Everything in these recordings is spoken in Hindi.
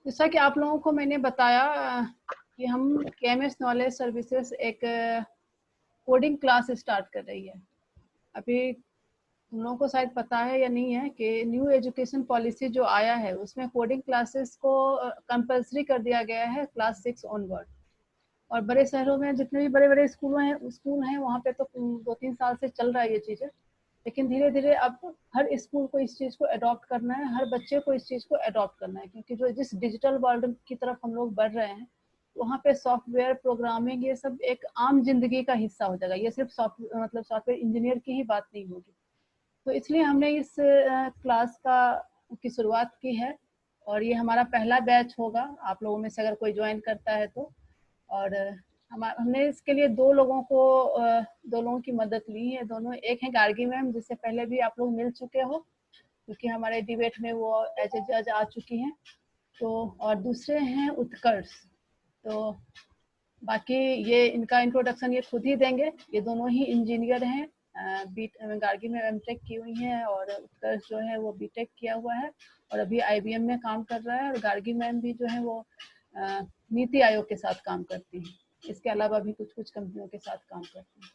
जैसा कि आप लोगों को मैंने बताया कि हम केएमएस नॉलेज सर्विसेज एक कोडिंग क्लास स्टार्ट कर रही है। अभी तुम लोगों को शायद पता है या नहीं है कि न्यू एजुकेशन पॉलिसी जो आया है उसमें कोडिंग क्लासेस को कंपलसरी कर दिया गया है क्लास 6 ऑनवर्ड। और बड़े शहरों में जितने भी बड़े बड़े स्कूल हैं वहाँ पे तो 2-3 साल से चल रहा है ये चीज़ें। लेकिन धीरे धीरे अब हर स्कूल को इस चीज़ को अडॉप्ट करना है, हर बच्चे को इस चीज़ को अडॉप्ट करना है, क्योंकि जो जिस डिजिटल वर्ल्ड की तरफ हम लोग बढ़ रहे हैं वहाँ पे सॉफ्टवेयर प्रोग्रामिंग ये सब एक आम जिंदगी का हिस्सा हो जाएगा। ये सिर्फ सॉफ्टवेयर इंजीनियर की ही बात नहीं होगी। तो इसलिए हमने इस क्लास की शुरुआत की है और ये हमारा पहला बैच होगा। आप लोगों में से अगर कोई ज्वाइन करता है तो। और हमने इसके लिए दो लोगों की मदद ली है। दोनों, एक है गार्गी मैम जिससे पहले भी आप लोग मिल चुके हो क्योंकि हमारे डिबेट में वो एज ए जज आ चुकी हैं। तो और दूसरे हैं उत्कर्ष। तो बाकी ये इनका इंट्रोडक्शन ये खुद ही देंगे। ये दोनों ही इंजीनियर हैं। गार्गी में एमटेक की हुई हैं और उत्कर्ष जो है वो बीटेक किया हुआ है और अभी आईबीएम में काम कर रहा है। और गार्गी मैम भी जो है वो नीति आयोग के साथ काम करती हैं। इसके अलावा भी कुछ कुछ कंपनियों के साथ काम करती हैं।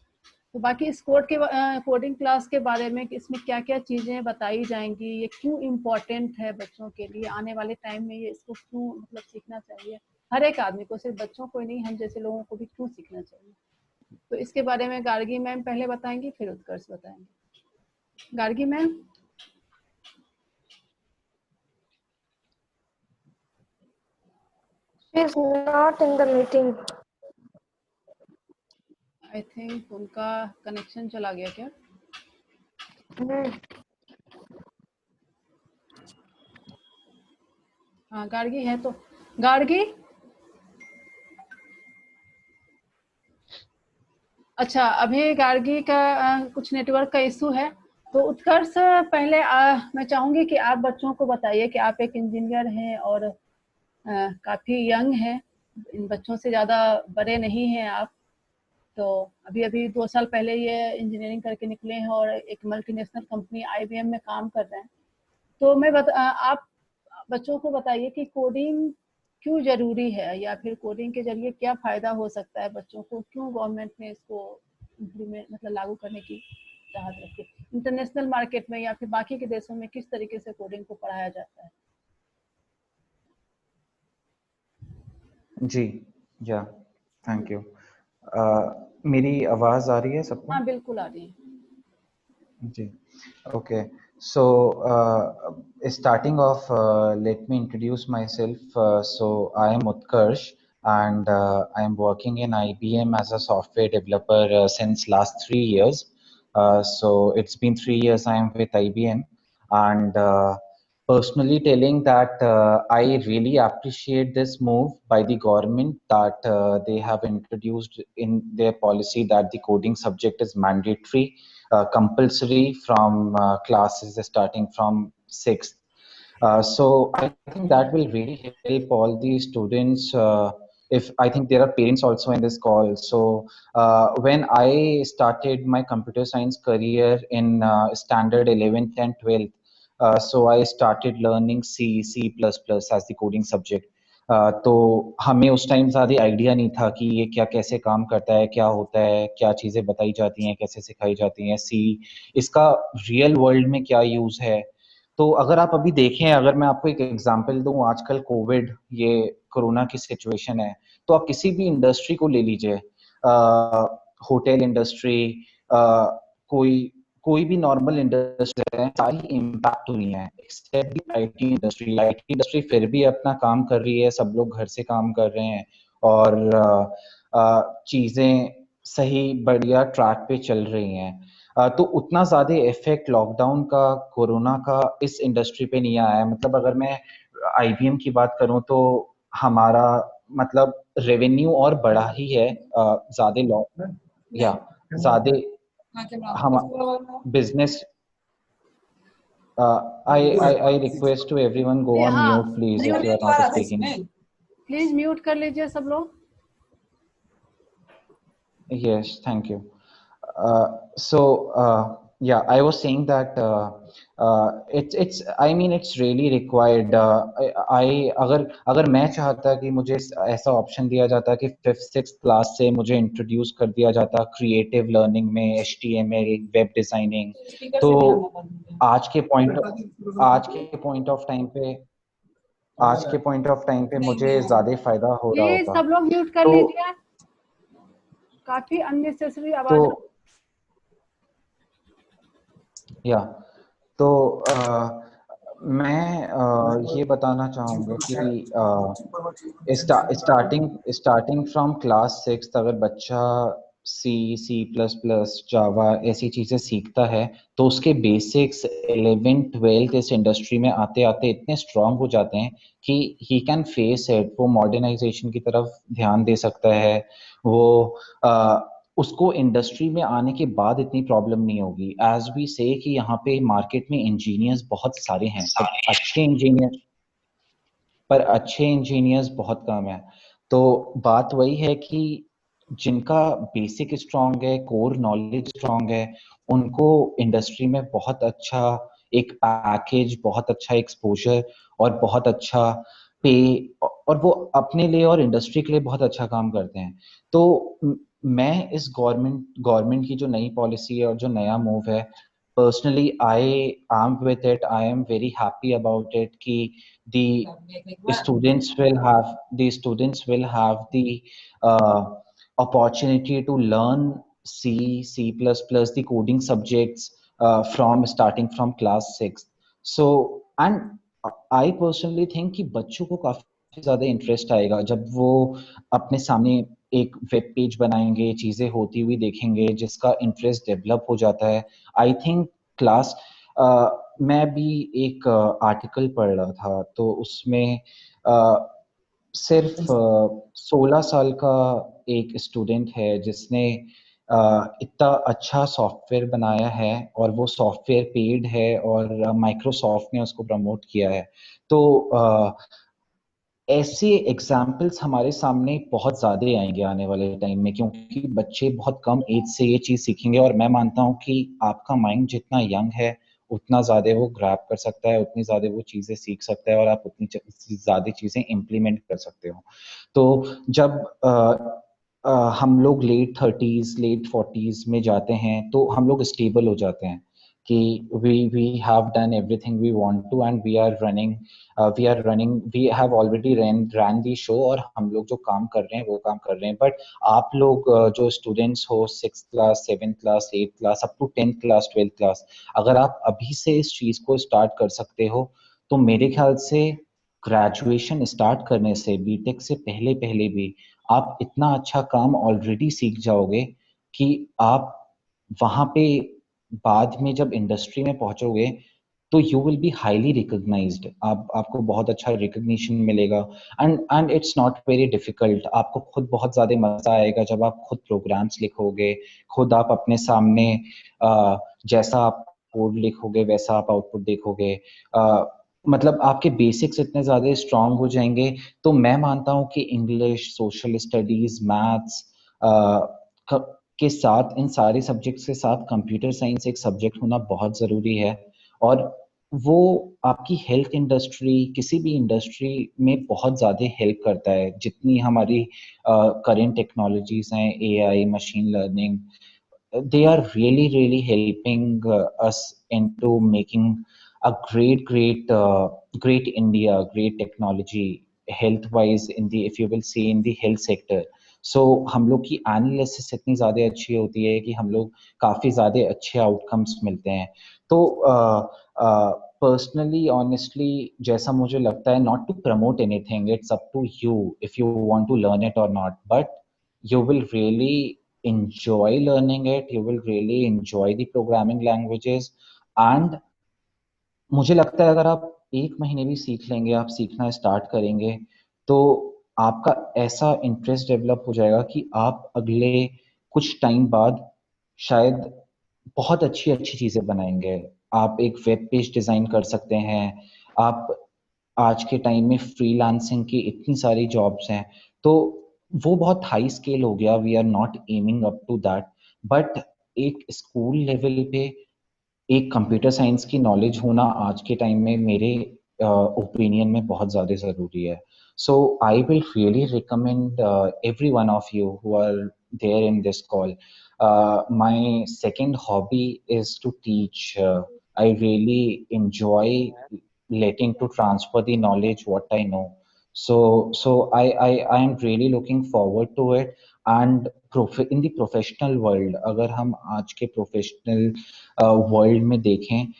तो बाकी इस कोडिंग क्लास के बारे में कि इसमें क्या क्या चीज़ें बताई जाएंगी, ये क्यों इम्पोर्टेंट है बच्चों के लिए, आने वाले टाइम में ये इसको क्यों मतलब सीखना चाहिए हर एक आदमी को, सिर्फ बच्चों को ही नहीं, हम जैसे लोगों को भी क्यों सीखना चाहिए। तो इसके बारे में गार्गी मैम पहले बताएंगी, फिर उत्कर्ष बताएंगे। Gargi ma'am. She is not in the meeting. I think उनका कनेक्शन चला गया क्या? हाँ गार्गी है तो गार्गी। अच्छा, अभी गार्गी का कुछ नेटवर्क का इशू है। तो उत्कर्ष पहले मैं चाहूंगी कि आप बच्चों को बताइए कि आप एक इंजीनियर हैं और काफ़ी यंग हैं, इन बच्चों से ज़्यादा बड़े नहीं हैं आप। तो अभी अभी 2 साल पहले ये इंजीनियरिंग करके निकले हैं और एक मल्टीनेशनल कंपनी आईबीएम में काम कर रहे हैं। तो आप बच्चों को बताइए कि कोडिंग क्यों ज़रूरी है, या फिर कोडिंग के ज़रिए क्या फ़ायदा हो सकता है बच्चों को, क्यों गवर्नमेंट ने इसको इम्प्लीमेंट मतलब लागू करने की चाहत रखी, इंटरनेशनल मार्केट में या फिर बाकी के देशों में किस तरीके से कोडिंग को पढ़ाया जाता है। जी, या थैंक यू। मेरी आवाज़ आ रही है सबको? हाँ बिल्कुल आ रही है जी, okay. So, starting off, let me introduce myself. So, I am Utkarsh, and I am working in IBM as a software developer since last 3 years. So, it's been 3 years I am with IBM, and personally telling that I really appreciate this move by the government that they have introduced in their policy that the coding subject is mandatory. Compulsory from classes starting from 6th. So I think that will really help all the students. If I think there are parents also in this call. So when I started my computer science career in standard 11th and 12th, so I started learning C, C++ as the coding subject. तो हमें उस टाइम ज़्यादा आइडिया नहीं था कि ये क्या कैसे काम करता है, क्या होता है, क्या चीज़ें बताई जाती हैं, कैसे सिखाई जाती हैं, सी इसका रियल वर्ल्ड में क्या यूज़ है। तो अगर आप अभी देखें, अगर मैं आपको एक एग्जांपल दूं, आजकल कोविड, ये कोरोना की सिचुएशन है, तो आप किसी भी इंडस्ट्री को ले लीजिए, होटल इंडस्ट्री, कोई भी नॉर्मल इंडस्ट्री है, सारी इम्पैक्ट हुई है except the IT industry. IT industry फिर भी अपना काम कर रही है, सब लोग घर से काम कर रहे हैं और चीजें सही बढ़िया ट्रैक पे चल रही हैं। तो उतना ज्यादा इफेक्ट लॉकडाउन का, कोरोना का इस इंडस्ट्री पे नहीं आया है। मतलब अगर मैं आईबीएम की बात करूं तो हमारा मतलब रेवेन्यू और बढ़ा ही है, ज्यादा लॉक या ज्यादा हम business. I request to everyone go on mute please if you are not speaking. Please mute कर लीजिए सब लोग। Yes, thank you. So Yeah, I was saying that it's I mean it's really required. I अगर मैं चाहता कि मुझे ऐसा ऑप्शन दिया जाता कि फिफ्थ सिक्स क्लास से मुझे इंट्रोड्यूस कर दिया जाता क्रिएटिव लर्निंग में, HTML, वेब डिजाइनिंग, तो आज के पॉइंट आज के पॉइंट ऑफ टाइम पे आज के पॉइंट ऑफ टाइम पे मुझे ज्यादा फायदा हो रहा ये होता। सब लोग म्यूट कर तो लीजिए, काफी अननेसेसरी आवाज तो आ रही या तो मैं ये बताना चाहूँगा कि स्टार्टिंग फ्रॉम क्लास सिक्स अगर बच्चा C++, जावा ऐसी चीज़ें सीखता है तो उसके बेसिक्स 11th 12th इस इंडस्ट्री में आते आते इतने स्ट्रांग हो जाते हैं कि ही कैन फेस इट, वो मॉडर्नाइजेशन की तरफ ध्यान दे सकता है, वो उसको इंडस्ट्री में आने के बाद इतनी प्रॉब्लम नहीं होगी। एज वी से कि यहाँ पे मार्केट में इंजीनियर्स बहुत सारे हैं, पर अच्छे इंजीनियर्स बहुत कम है। तो बात वही है कि जिनका बेसिक स्ट्रांग है, कोर नॉलेज स्ट्रांग है, उनको इंडस्ट्री में बहुत अच्छा एक पैकेज, बहुत अच्छा एक्सपोजर और बहुत अच्छा पे, और वो अपने लिए और इंडस्ट्री के लिए बहुत अच्छा काम करते हैं। तो मैं इस गवर्नमेंट की जो नई पॉलिसी है और जो नया मूव है, personally I am with it, I am very happy about it कि the students will have the uh, opportunity to learn C++, the coding subjects from starting from class 6. So and I personally think कि बच्चों को काफी ज्यादा इंटरेस्ट आएगा जब वो अपने सामने एक वेब पेज बनाएंगे, चीजें होती हुई देखेंगे, जिसका इंटरेस्ट डेवलप हो जाता है। आई थिंक क्लास मैं भी एक आर्टिकल पढ़ रहा था, तो उसमें सिर्फ 16 साल का एक स्टूडेंट है जिसने इतना अच्छा सॉफ्टवेयर बनाया है, और वो सॉफ्टवेयर पेड है और माइक्रोसॉफ्ट ने उसको प्रमोट किया है। तो ऐसे एग्जाम्पल्स हमारे सामने बहुत ज्यादा आएंगे आने वाले टाइम में, क्योंकि बच्चे बहुत कम एज से ये चीज सीखेंगे, और मैं मानता हूँ कि आपका माइंड जितना यंग है उतना ज्यादा वो ग्रैब कर सकता है, उतनी ज्यादा वो चीजें सीख सकता है, और आप उतनी ज्यादा चीजें इम्प्लीमेंट कर सकते हो। तो जब हम लोग लेट 30s लेट 40s में जाते हैं तो हम लोग स्टेबल हो जाते हैं कि we have done everything we want to and we have already ran the show, और हम लोग जो काम कर रहे हैं वो काम कर रहे हैं। बट आप लोग जो स्टूडेंट्स हो 6th class 7th class 8th class up to 10th class 12th class, अगर आप अभी से इस चीज को स्टार्ट कर सकते हो तो मेरे ख्याल से ग्रेजुएशन स्टार्ट करने से, बीटेक से पहले पहले भी आप इतना अच्छा काम ऑलरेडी सीख जाओगे कि आप वहां पे बाद में जब इंडस्ट्री में पहुंचोगे तो you will be highly recognised, आपको बहुत अच्छा रिकॉग्निशन मिलेगा। And it's not very difficult, आपको खुद बहुत ज्यादा मजा आएगा जब आप खुद प्रोग्राम्स लिखोगे, खुद आप अपने सामने जैसा आप कोड लिखोगे वैसा आप आउटपुट देखोगे। मतलब आपके बेसिक्स इतने ज्यादा स्ट्रांग हो जाएंगे। तो मैं मानता हूँ कि इंग्लिश, सोशल स्टडीज, मैथ्स के साथ, इन सारे सब्जेक्ट्स के साथ कंप्यूटर साइंस एक सब्जेक्ट होना बहुत जरूरी है, और वो आपकी हेल्थ इंडस्ट्री, किसी भी इंडस्ट्री में बहुत ज़्यादा हेल्प करता है। जितनी हमारी करंट टेक्नोलॉजीज हैं, AI, machine learning, they are really helping us into making a great India, great technology health wise in the, if you will say, in the health sector. So हम लोग की एनालिसिस इतनी ज़्यादा अच्छी होती है कि हम लोग काफ़ी ज़्यादा अच्छे आउटकम्स मिलते हैं। तो पर्सनली ऑनेस्टली जैसा मुझे लगता है, not to promote anything, it's up to you if you want to learn it और not, but you will really enjoy learning it, you will really enjoy the programming languages। and मुझे लगता है अगर आप एक महीने भी सीख लेंगे, आप सीखना स्टार्ट करेंगे, तो आपका ऐसा इंटरेस्ट डेवलप हो जाएगा कि आप अगले कुछ टाइम बाद शायद बहुत अच्छी अच्छी चीजें बनाएंगे। आप एक वेब पेज डिजाइन कर सकते हैं। आप आज के टाइम में फ्रीलांसिंग की इतनी सारी जॉब्स हैं, तो वो बहुत हाई स्केल हो गया, we are not aiming up to that, but एक स्कूल लेवल पे एक कंप्यूटर साइंस की नॉलेज होना आज के टाइम में मेरे ओपिनियन में बहुत ज़्यादा ज़रूरी है. So I will really recommend every one of you who are there in this call. My second hobby is to teach. I really enjoy letting to transfer the knowledge what I know. So I am really looking forward to it. And in the professional world, अगर हम आज के professional world में देखें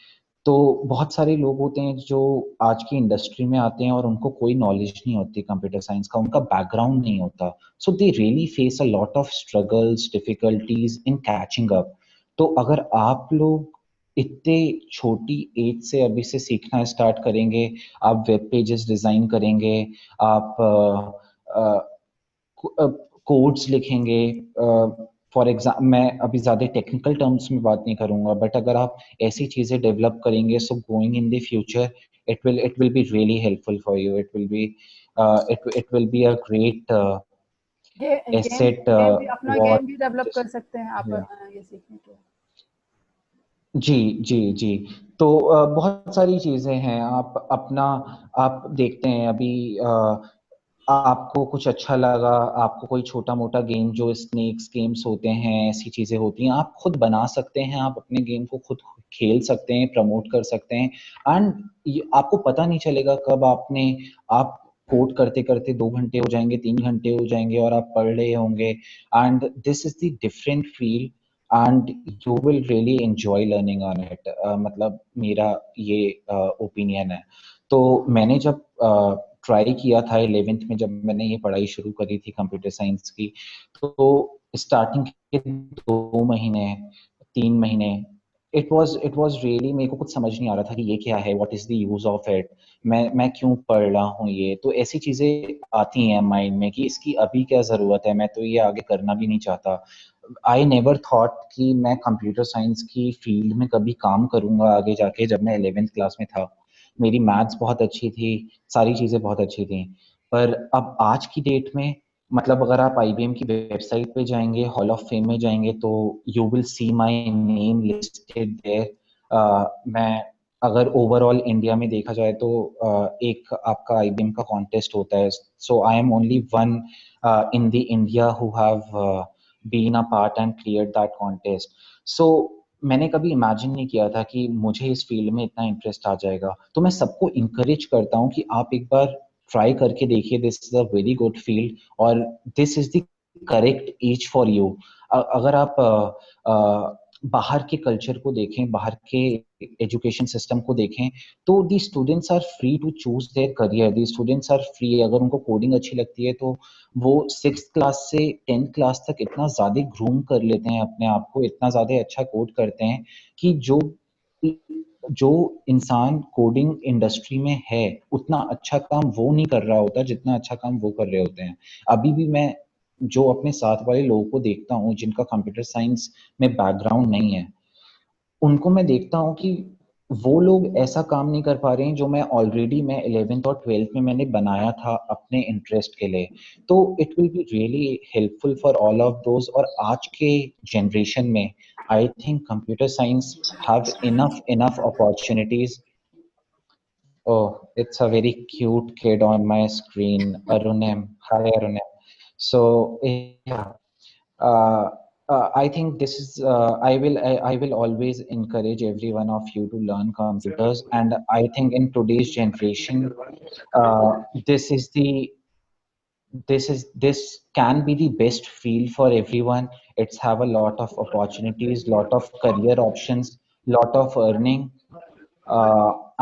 तो बहुत सारे लोग होते हैं जो आज की इंडस्ट्री में आते हैं और उनको कोई नॉलेज नहीं होती कंप्यूटर साइंस का, उनका बैकग्राउंड नहीं होता. So they really face a lot of struggles, difficulties in catching up. तो अगर आप लोग इतने छोटी एज से अभी से सीखना स्टार्ट करेंगे, आप वेब पेजेस डिजाइन करेंगे, आप कोड्स लिखेंगे, फॉर एग्जाम्पल मैं अभी ज्यादा टेक्निकल टर्म्स में बात नहीं करूंगा, बट अगर आप ऐसी चीजें डेवलप करेंगे, so going in the future it will be really helpful for you. It will be a great game asset. Game भी अपना what गेम भी डेवलप कर just सकते हैं आप yeah. ये सीखने के. जी जी जी. तो बहुत सारी चीजें हैं. आप अपना आप देखते हैं अभी आपको कुछ अच्छा लगा, आपको कोई छोटा मोटा गेम जो स्नेक्स गेम्स होते हैं, ऐसी चीजें होती हैं, आप खुद बना सकते हैं, आप अपने गेम को खुद खेल सकते हैं, प्रमोट कर सकते हैं. एंड आपको पता नहीं चलेगा कब आप कोड करते करते 2 घंटे हो जाएंगे, 3 घंटे हो जाएंगे और आप पढ़ रहे होंगे. And this is the different field and you will really enjoy learning on it. मतलब मेरा ये ओपिनियन है. तो मैंने जब ट्राई किया था 11th में, जब मैंने ये पढ़ाई शुरू करी थी कंप्यूटर साइंस की, तो स्टार्टिंग के 2 महीने 3 महीने इट वाज रियली, मेरे को कुछ समझ नहीं आ रहा था कि ये क्या है, what is the use of it, मैं क्यों पढ़ रहा हूँ ये. तो ऐसी चीजें आती हैं माइंड में कि इसकी अभी क्या जरूरत है, मैं तो ये आगे करना भी नहीं चाहता. आई नेवर थॉट कि मैं कंप्यूटर साइंस की फील्ड में कभी काम करूंगा आगे जाके. जब मैं 11th क्लास में था, मेरी मैथ्स बहुत अच्छी थी, सारी चीजें बहुत अच्छी थी. पर अब आज की डेट में, मतलब अगर आप आईबीएम की वेबसाइट पे जाएंगे, हॉल ऑफ फेम में जाएंगे, तो you will see my name listed their. मैं अगर ओवरऑल इंडिया में देखा जाए तो एक आपका आईबीएम का कॉन्टेस्ट होता है. So I am only one in the India who have been a part and cleared that contest. So मैंने कभी इमेजिन नहीं किया था कि मुझे इस फील्ड में इतना इंटरेस्ट आ जाएगा. तो मैं सबको इंकरेज करता हूँ कि आप एक बार ट्राई करके देखिए. This is a very good field और this is the correct age for you. अगर आप बाहर के कल्चर को देखें, बाहर के एजुकेशन सिस्टम को देखें, तो the students are free to choose their career. The students are free. अगर उनको कोडिंग अच्छी लगती है तो वो 6th क्लास से 10th क्लास तक इतना ज्यादा ग्रूम कर लेते हैं अपने आप को, इतना ज्यादा अच्छा कोड करते हैं कि जो इंसान कोडिंग इंडस्ट्री में है उतना अच्छा काम वो नहीं कर रहा होता जितना अच्छा काम वो कर रहे होते हैं. अभी भी मैं जो अपने साथ वाले लोगों को देखता हूँ जिनका कंप्यूटर साइंस में बैकग्राउंड नहीं है, उनको मैं देखता हूँ कि वो लोग ऐसा काम नहीं कर पा रहे हैं जो मैं 11th और 12th में मैंने बनाया था अपने इंटरेस्ट के लिए. तो it will be really helpful for all of those. और आज के जनरेशन में I think computer science have enough opportunities. Oh, it's a very cute kid on my screen, Arunem. Hi, Arunem. So yeah, uh, I think this is. I will always encourage every one of you to learn computers, and I think in today's generation, uh, this is the this can be the best field for everyone. It's have a lot of opportunities, lot of career options, lot of earning,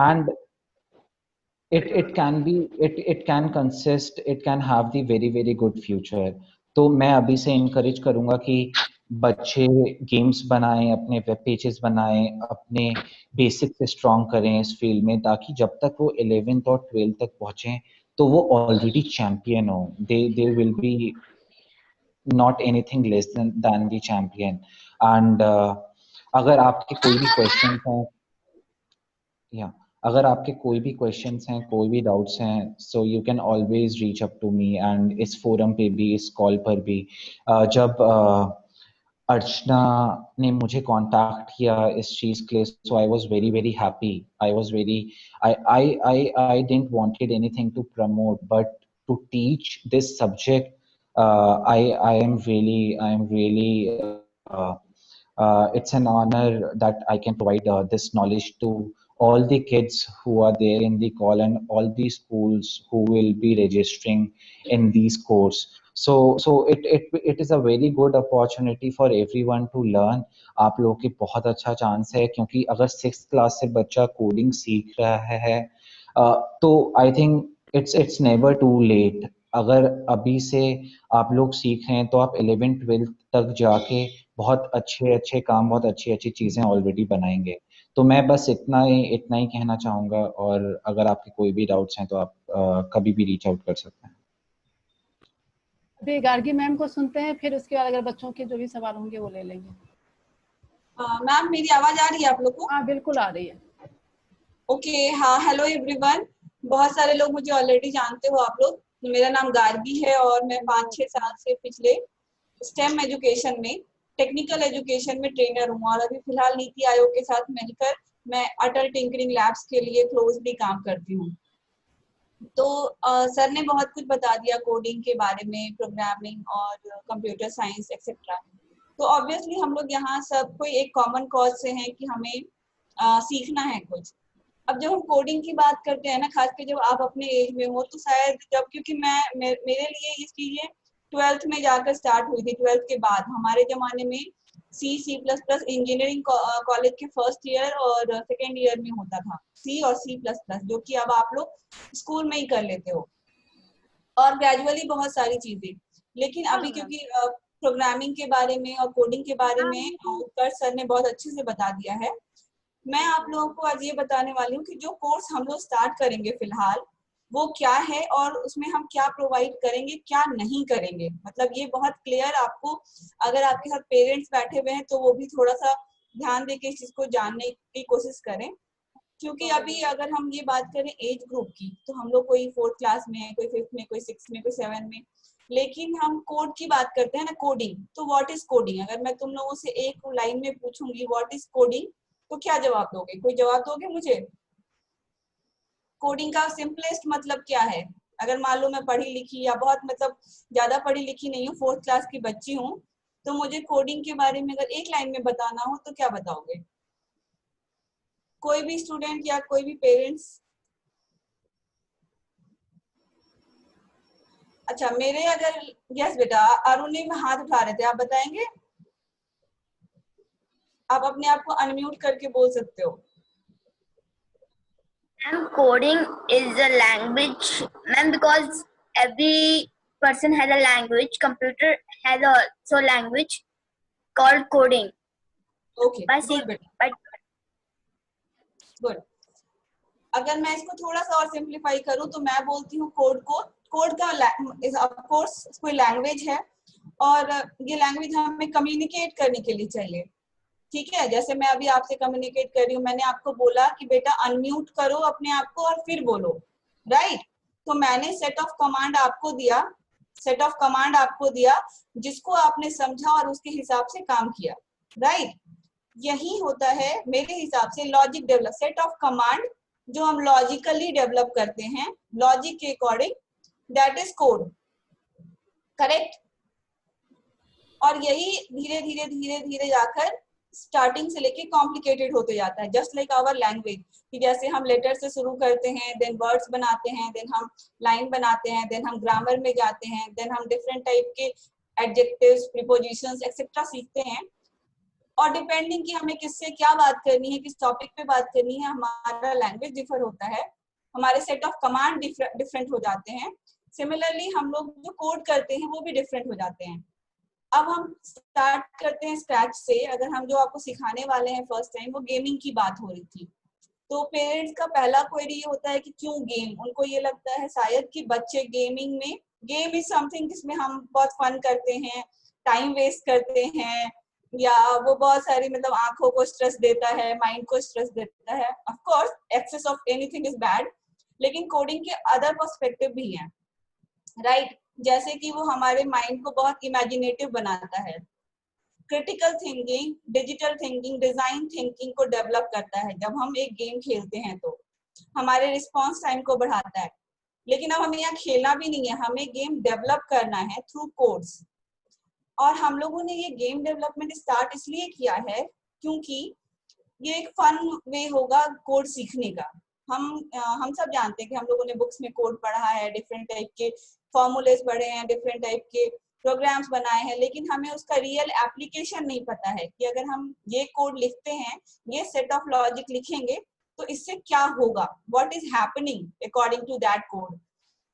and it can consist, it can have the very good future. तो मैं अभी से encourage करूंगा कि बच्चे गेम्स बनाएं, अपने वेब पेजेस बनाएं, अपने बेसिक से स्ट्रॉन्ग करें इस फील्ड में, ताकि जब तक वो 11th और 12th तक पहुंचे तो वो ऑलरेडी चैंपियन हो. They will be not anything less than the champion. And अगर आपके कोई भी क्वेश्चन हैं, या अगर आपके कोई भी क्वेश्चंस हैं, कोई भी डाउट्स हैं, so you can always reach up to me. And इस फोरम पे भी, इस कॉल पर भी, जब अर्चना ने मुझे कांटेक्ट किया इस चीज के लिए, so I was very very happy. I was very, I didn't wanted anything to promote, but to teach this subject, I am really it's an honor that I can provide this knowledge to all the kids who are there in the call and all the schools who will be registering in these course. So it is a very good opportunity for everyone to learn. आप लोगों की बहुत अच्छा चांस है, क्योंकि अगर 6th क्लास से बच्चा कोडिंग सीख रहा है तो I think it's never too late. अगर अभी से आप लोग सीख रहे हैं तो आप 11th-12th तक जाके बहुत अच्छे अच्छे काम, बहुत अच्छी अच्छी चीजें ऑलरेडी बनाएंगे. तो मैं बस इतना ही कहना चाहूंगा, और अगर आपके कोई भी डाउट्स हैं तो आप कभी भी रीच आउट कर सकते हैं. अभी गार्गी मैम को सुनते हैं, फिर उसके बाद अगर बच्चों के जो भी सवाल होंगे वो ले लेंगे. मैम मेरी आवाज आ रही है आप लोग को? हाँ बिल्कुल आ रही है. ओके, हाँ, हेलो एवरीवन. बहुत सारे लोग मुझे ऑलरेडी जानते हो आप लोग. मेरा नाम गार्गी है और मैं 5-6 साल से पिछले स्टेम एजुकेशन में, टेक्निकल एजुकेशन में ट्रेनर हूँ, और अभी फिलहाल नीति आयोग के साथ मिलकर मैं अटल टिंकरिंग लैब्स के लिए क्लोजली काम करती हूँ. तो सर ने बहुत कुछ बता दिया कोडिंग के बारे में, प्रोग्रामिंग और कंप्यूटर साइंस एक्सेट्रा. तो ऑब्वियसली हम लोग यहाँ सब कोई एक कॉमन कॉज से हैं कि हमें सीखना है कुछ. अब जब हम कोडिंग की बात करते हैं ना, खासकर जब आप अपने एज में हो, तो शायद जब, क्योंकि मेरे लिए ये चीजें 12th में जाकर स्टार्ट हुई थी. 12th के बाद हमारे जमाने में C++ इंजीनियरिंग कॉलेज के फर्स्ट ईयर और सेकेंड ईयर में होता था, C और C++, जो कि अब आप लोग स्कूल में ही कर लेते हो, और ग्रेजुअली बहुत सारी चीजें. लेकिन अभी क्योंकि प्रोग्रामिंग के बारे में और कोडिंग के बारे में उत्कर्ष सर ने बहुत अच्छे से बता दिया है, मैं आप लोगों को आज ये बताने वाली हूँ कि जो कोर्स हम लोग स्टार्ट करेंगे फिलहाल वो क्या है और उसमें हम क्या प्रोवाइड करेंगे, क्या नहीं करेंगे. मतलब ये बहुत क्लियर आपको, अगर आपके साथ पेरेंट्स बैठे हुए हैं तो वो भी थोड़ा सा ध्यान दे के इस चीज को जानने की कोशिश करें. क्योंकि अभी अगर हम ये बात करें एज ग्रुप की, तो हम लोग कोई 4th क्लास में है, कोई 5th में, कोई 6th में, कोई 7th में, लेकिन हम कोड की बात करते हैं ना, कोडिंग. तो व्हाट इज कोडिंग? अगर मैं तुम लोगों से एक लाइन में पूछूंगी व्हाट इज कोडिंग, तो क्या जवाब दोगे? कोई जवाब दोगे मुझे? कोडिंग का सिंपलेस्ट मतलब क्या है? अगर मान लो मैं पढ़ी लिखी या बहुत मतलब ज्यादा पढ़ी लिखी नहीं हूँ, 4th क्लास की बच्ची हूँ, तो मुझे कोडिंग के बारे में अगर एक लाइन में बताना हो तो क्या बताओगे? कोई भी स्टूडेंट या कोई भी पेरेंट्स? अच्छा, मेरे अगर यस बेटा, अरुणिम हाथ उठा रहे थे, आप बताएंगे? आप अपने आप को अनम्यूट करके बोल सकते हो. And coding is a language, ma'am, because every person has a language. Computer has also language called coding. Okay, good बेटा, गुड. अगर मैं इसको थोड़ा सा और सिंप्लीफाई करूं तो मैं बोलती हूँ कोड को, कोड का ऑफ कोर्स कोई लैंग्वेज है, और ये लैंग्वेज हमें कम्युनिकेट करने के लिए चाहिए. ठीक है, जैसे मैं अभी आपसे कम्युनिकेट कर रही हूँ, मैंने आपको बोला कि बेटा अनम्यूट करो अपने आप को और फिर बोलो, राइट? तो मैंने सेट ऑफ कमांड आपको दिया, जिसको आपने समझा और उसके हिसाब से काम किया, राइट? यही होता है मेरे हिसाब से logic develop, set of command जो हम लॉजिकली डेवलप करते हैं लॉजिक के according, that is code, correct? और यही धीरे धीरे धीरे धीरे जाकर स्टार्टिंग से लेके कॉम्प्लिकेटेड होते जाता है, जस्ट लाइक आवर लैंग्वेज, कि जैसे हम लेटर से शुरू करते हैं, देन वर्ड्स बनाते हैं, देन हम लाइन बनाते हैं, देन हम ग्रामर में जाते हैं, देन हम डिफरेंट टाइप के एडजेक्टिव्स, प्रीपोजिशंस एक्सेट्रा सीखते हैं, और डिपेंडिंग कि हमें किससे क्या बात करनी है, किस टॉपिक पे बात करनी है, हमारा लैंग्वेज डिफर होता है, हमारे सेट ऑफ कमांड डिफरेंट हो जाते हैं. सिमिलरली हम लोग जो कोड करते हैं वो भी डिफरेंट हो जाते हैं. अब हम स्टार्ट करते हैं स्क्रैच से. अगर हम जो आपको सिखाने वाले हैं फर्स्ट टाइम, वो गेमिंग की बात हो रही थी, तो पेरेंट्स का पहला क्वेरी ये होता है कि क्यों गेम? उनको ये लगता है शायद कि बच्चे गेमिंग में, गेम इज समथिंग जिसमें हम बहुत फन करते हैं, टाइम वेस्ट करते हैं, या वो बहुत सारी मतलब आंखों को स्ट्रेस देता है, माइंड को स्ट्रेस देता है. Of course excess of anything is bad, लेकिन कोडिंग के अदर पर्सपेक्टिव भी हैं, राइट? जैसे कि वो हमारे माइंड को बहुत इमेजिनेटिव बनाता है. Critical thinking, digital thinking, design thinking को डेवलप करता है। जब हम एक गेम खेलते हैं तो हमारे रिस्पॉन्स टाइम को बढ़ाता है। लेकिन अब हमें यहाँ खेलना भी नहीं है, हमें गेम डेवलप करना है थ्रू कोड्स। और हम लोगों ने ये गेम डेवलपमेंट स्टार्ट इसलिए किया है क्योंकि ये एक फन वे होगा कोड सीखने का। हम सब जानते हैं कि हम लोगों ने बुक्स में कोड पढ़ा है, डिफरेंट टाइप के फॉर्मूलेस पढ़े हैं, डिफरेंट टाइप के प्रोग्राम्स बनाए हैं, लेकिन हमें उसका रियल एप्लीकेशन नहीं पता है कि अगर हम ये कोड लिखते हैं, ये सेट ऑफ लॉजिक लिखेंगे तो इससे क्या होगा, what is happening according to that code.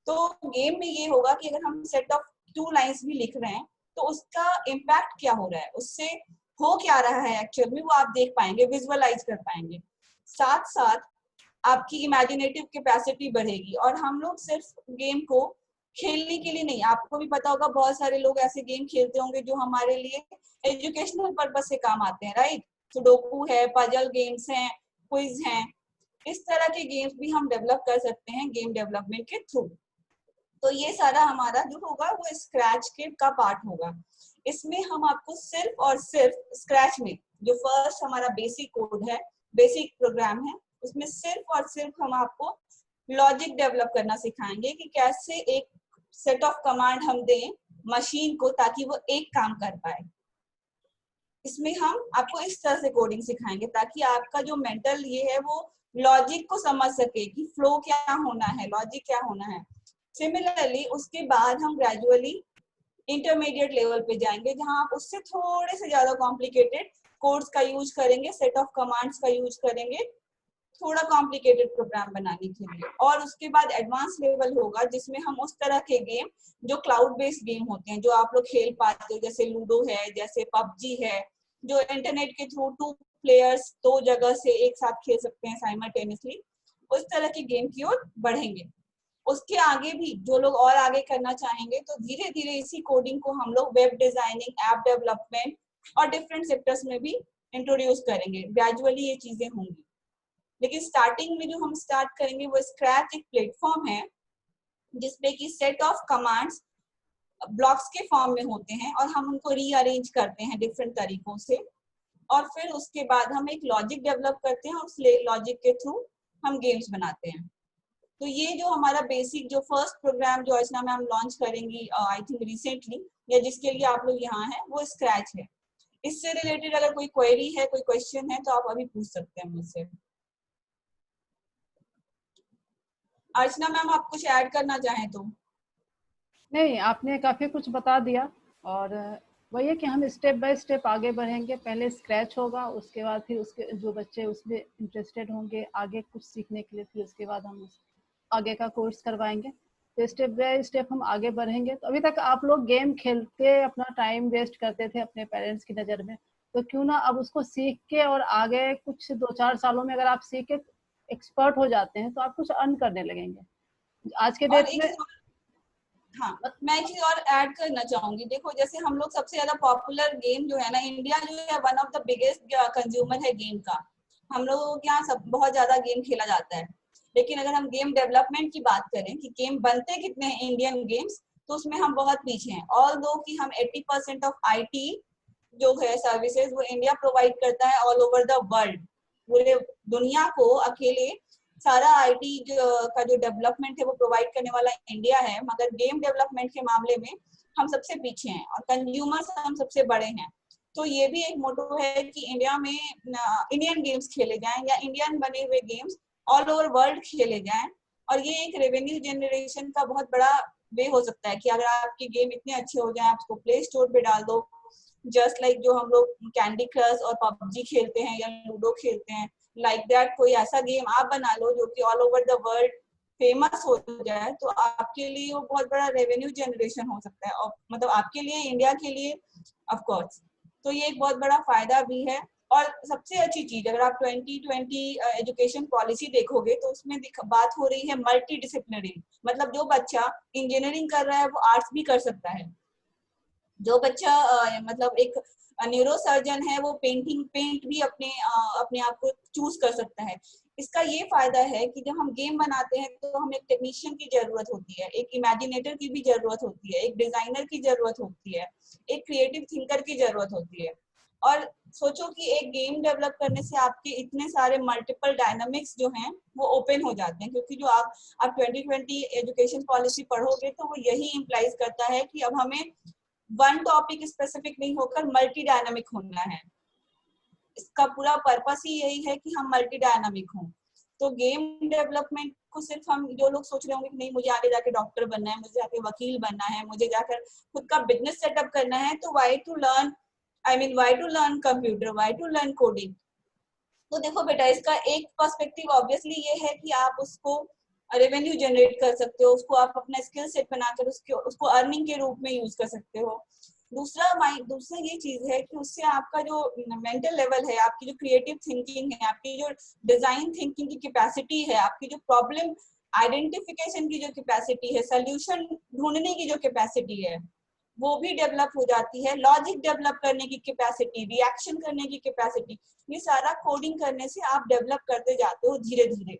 तो गेम में ये होगा कि अगर हम सेट ऑफ 2 लाइंस भी लिख रहे हैं तो उसका इम्पैक्ट क्या हो रहा है, उससे हो क्या रहा है एक्चुअल में, वो आप देख पाएंगे, विजुअलाइज कर पाएंगे। साथ साथ आपकी इमेजिनेटिव कैपेसिटी बढ़ेगी। और हम लोग सिर्फ गेम को खेलने के लिए नहीं, आपको भी पता होगा बहुत सारे लोग ऐसे गेम खेलते होंगे जो हमारे लिए एजुकेशनल पर्पस से काम आते हैं, राइट। सुडोकू है, पजल गेम्स हैं, क्विज हैं, इस तरह के गेम्स भी हम डेवलप कर सकते हैं गेम डेवलपमेंट के थ्रू। तो ये सारा हमारा जो होगा वो स्क्रैच के का पार्ट होगा। इसमें हम आपको सिर्फ और सिर्फ स्क्रैच में जो फर्स्ट हमारा बेसिक कोड है, बेसिक प्रोग्राम है, उसमें सिर्फ और सिर्फ हम आपको लॉजिक डेवलप करना सिखाएंगे कि कैसे एक सेट ऑफ कमांड हम दें मशीन को ताकि वो एक काम कर पाए। इसमें हम आपको इस तरह से कोडिंग सिखाएंगे ताकि आपका जो मेंटल ये है वो लॉजिक को समझ सके कि फ्लो क्या होना है, लॉजिक क्या होना है। सिमिलरली उसके बाद हम ग्रेजुअली इंटरमीडिएट लेवल पे जाएंगे जहां आप उससे थोड़े से ज्यादा कॉम्प्लिकेटेड कोड्स का यूज करेंगे, सेट ऑफ कमांड्स का यूज करेंगे थोड़ा कॉम्प्लिकेटेड प्रोग्राम बनाने के लिए। और उसके बाद एडवांस लेवल होगा जिसमें हम उस तरह के गेम जो क्लाउड बेस्ड गेम होते हैं, जो आप लोग खेल पाते हो, जैसे लूडो है, जैसे पबजी है, जो इंटरनेट के थ्रू 2 प्लेयर्स 2 जगह से एक साथ खेल सकते हैं साइमल्टेनियसली, उस तरह के गेम की ओर बढ़ेंगे। उसके आगे भी जो लोग और आगे करना चाहेंगे तो धीरे धीरे इसी कोडिंग को हम लोग वेब डिजाइनिंग, ऐप डेवलपमेंट और डिफरेंट सेक्टर्स में भी इंट्रोड्यूस करेंगे। ग्रेजुअली ये चीजें होंगी, लेकिन स्टार्टिंग में जो हम स्टार्ट करेंगे वो स्क्रैच एक प्लेटफॉर्म है जिसपे कि सेट ऑफ कमांड्स ब्लॉक्स के फॉर्म में होते हैं और हम उनको रीअरेंज करते हैं डिफरेंट तरीकों से। और फिर उसके बाद हम एक लॉजिक डेवलप करते हैं और उस लॉजिक के थ्रू हम गेम्स बनाते हैं। तो ये जो हमारा बेसिक जो फर्स्ट प्रोग्राम जो अर्चना मैम लॉन्च करेंगी आई थिंक रिसेंटली, या जिसके लिए आप लोग यहाँ हैं, वो स्क्रैच है। इससे रिलेटेड अगर कोई क्वेरी है, कोई क्वेश्चन है तो आप अभी पूछ सकते हैं मुझसे। अर्चना मैम आप कुछ ऐड करना चाहें तो? नहीं, आपने काफ़ी कुछ बता दिया। और वही है कि हम स्टेप बाय स्टेप आगे बढ़ेंगे। पहले स्क्रैच होगा, उसके बाद फिर उसके जो बच्चे उसमें इंटरेस्टेड होंगे आगे कुछ सीखने के लिए, फिर उसके बाद हम आगे का कोर्स करवाएंगे। तो स्टेप बाय स्टेप हम आगे बढ़ेंगे। तो अभी तक आप लोग गेम खेलते अपना टाइम वेस्ट करते थे अपने पेरेंट्स की नज़र में, तो क्यों ना अब उसको सीख के और आगे कुछ 2-4 सालों में अगर आप सीख के एक्सपर्ट हो जाते हैं तो आप कुछ अर्न करने लगेंगे आज के डेट में। हाँ, मैं एक चीज और ऐड करना चाहूंगी। देखो जैसे हम लोग सबसे ज्यादा पॉपुलर गेम जो है ना, इंडिया जो है one of the biggest consumer है गेम का। हम लोगों के यहाँ सब बहुत ज्यादा गेम खेला जाता है। लेकिन अगर हम गेम डेवलपमेंट की बात करें कि गेम बनते कितने हैं इंडियन गेम्स, तो उसमें हम बहुत पीछे हैं। ऑल्दो कि हम 80% ऑफ IT जो है सर्विसेज वो इंडिया प्रोवाइड करता है ऑल ओवर द वर्ल्ड। पूरे दुनिया को अकेले सारा IT का जो डेवलपमेंट है वो प्रोवाइड करने वाला इंडिया है, मगर गेम डेवलपमेंट के मामले में हम सबसे पीछे हैं और कंज्यूमर्स हम सबसे बड़े हैं। तो ये भी एक मोटो है कि इंडिया में इंडियन गेम्स खेले जाएं या इंडियन बने हुए गेम्स ऑल ओवर वर्ल्ड खेले जाएं। और ये एक रेवेन्यू जनरेशन का बहुत बड़ा वे हो सकता है कि अगर आपके गेम इतने अच्छे हो जाए, आप उसको प्ले स्टोर पे डाल दो, जस्ट लाइक जो हम लोग कैंडी क्रश और पबजी खेलते हैं या लूडो खेलते हैं, लाइक दैट कोई ऐसा गेम आप बना लो जो कि all over the world famous हो जाए, तो आपके लिए वो बहुत बड़ा रेवेन्यू जनरेशन हो सकता है, और मतलब आपके लिए, इंडिया के लिए ऑफ कोर्स। तो ये एक बहुत बड़ा फायदा भी है। और सबसे अच्छी चीज अगर आप 2020 एजुकेशन पॉलिसी देखोगे तो उसमें बात हो रही है मल्टी डिसिप्लिनरी, मतलब जो बच्चा इंजीनियरिंग कर रहा है वो आर्ट्स भी कर सकता है, जो बच्चा मतलब एक न्यूरो सर्जन है वो पेंट भी अपने आप को चूज कर सकता है। इसका ये फायदा है कि जब हम गेम बनाते हैं तो हमें एक टेक्नीशियन की जरूरत होती है, एक इमेजिनेटर की भी जरूरत होती है, एक डिजाइनर की जरूरत होती है, एक क्रिएटिव थिंकर की जरूरत होती है। और सोचो कि एक गेम डेवलप करने से आपके इतने सारे मल्टीपल डायनामिक्स जो हैं वो ओपन हो जाते हैं, क्योंकि जो आप 2020 एजुकेशन पॉलिसी पढ़ोगे तो वो यही इम्प्लाइज करता है कि अब हमें वन टॉपिक स्पेसिफिक नहीं होकर मल्टी डायनामिक होना है। इसका पूरा पर्पस ही यही है कि हम मल्टी डायनामिक हों। तो गेम डेवलपमेंट को सिर्फ हम जो लोग सोच रहे होंगे कि नहीं मुझे आगे जाके डॉक्टर बनना है, मुझे जाके वकील बनना है, मुझे जाकर खुद का बिजनेस सेटअप करना है, तो why to learn computer, why to learn coding. तो देखो बेटा, इसका एक पर्सपेक्टिव ऑब्वियसली ये है कि आप उसको रेवेन्यू जनरेट कर सकते हो, उसको आप अपना स्किल सेट बनाकर उसको अर्निंग के रूप में यूज कर सकते हो। दूसरा ये चीज है कि उससे आपका जो मेंटल लेवल है, आपकी जो क्रिएटिव थिंकिंग है, आपकी जो डिजाइन थिंकिंग की कैपेसिटी है, आपकी जो प्रॉब्लम आइडेंटिफिकेशन की जो कैपेसिटी है, सोल्यूशन ढूंढने की जो कैपेसिटी है, वो भी डेवलप हो जाती है। लॉजिक डेवलप करने की कैपेसिटी, रिएक्शन करने की कैपेसिटी, ये सारा कोडिंग करने से आप डेवलप करते जाते हो धीरे धीरे।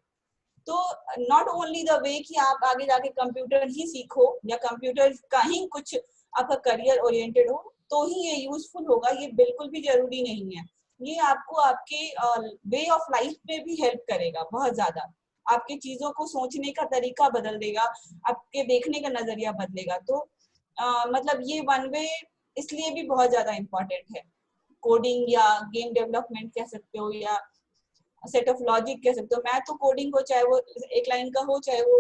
तो नॉट ओनली द वे कि आप आगे जाके कंप्यूटर ही सीखो या कंप्यूटर का ही कुछ आपका करियर ओरिएंटेड हो तो ही ये यूजफुल होगा, ये बिल्कुल भी जरूरी नहीं है। ये आपको आपके वे ऑफ लाइफ में भी हेल्प करेगा बहुत ज्यादा, आपके चीजों को सोचने का तरीका बदल देगा, आपके देखने का नजरिया बदलेगा। तो मतलब ये वन वे इसलिए भी बहुत ज्यादा इम्पोर्टेंट है। कोडिंग या गेम डेवलपमेंट कह सकते हो या सेट ऑफ लॉजिक कह सकते हो। मैं तो कोडिंग को, चाहे वो एक लाइन का हो चाहे वो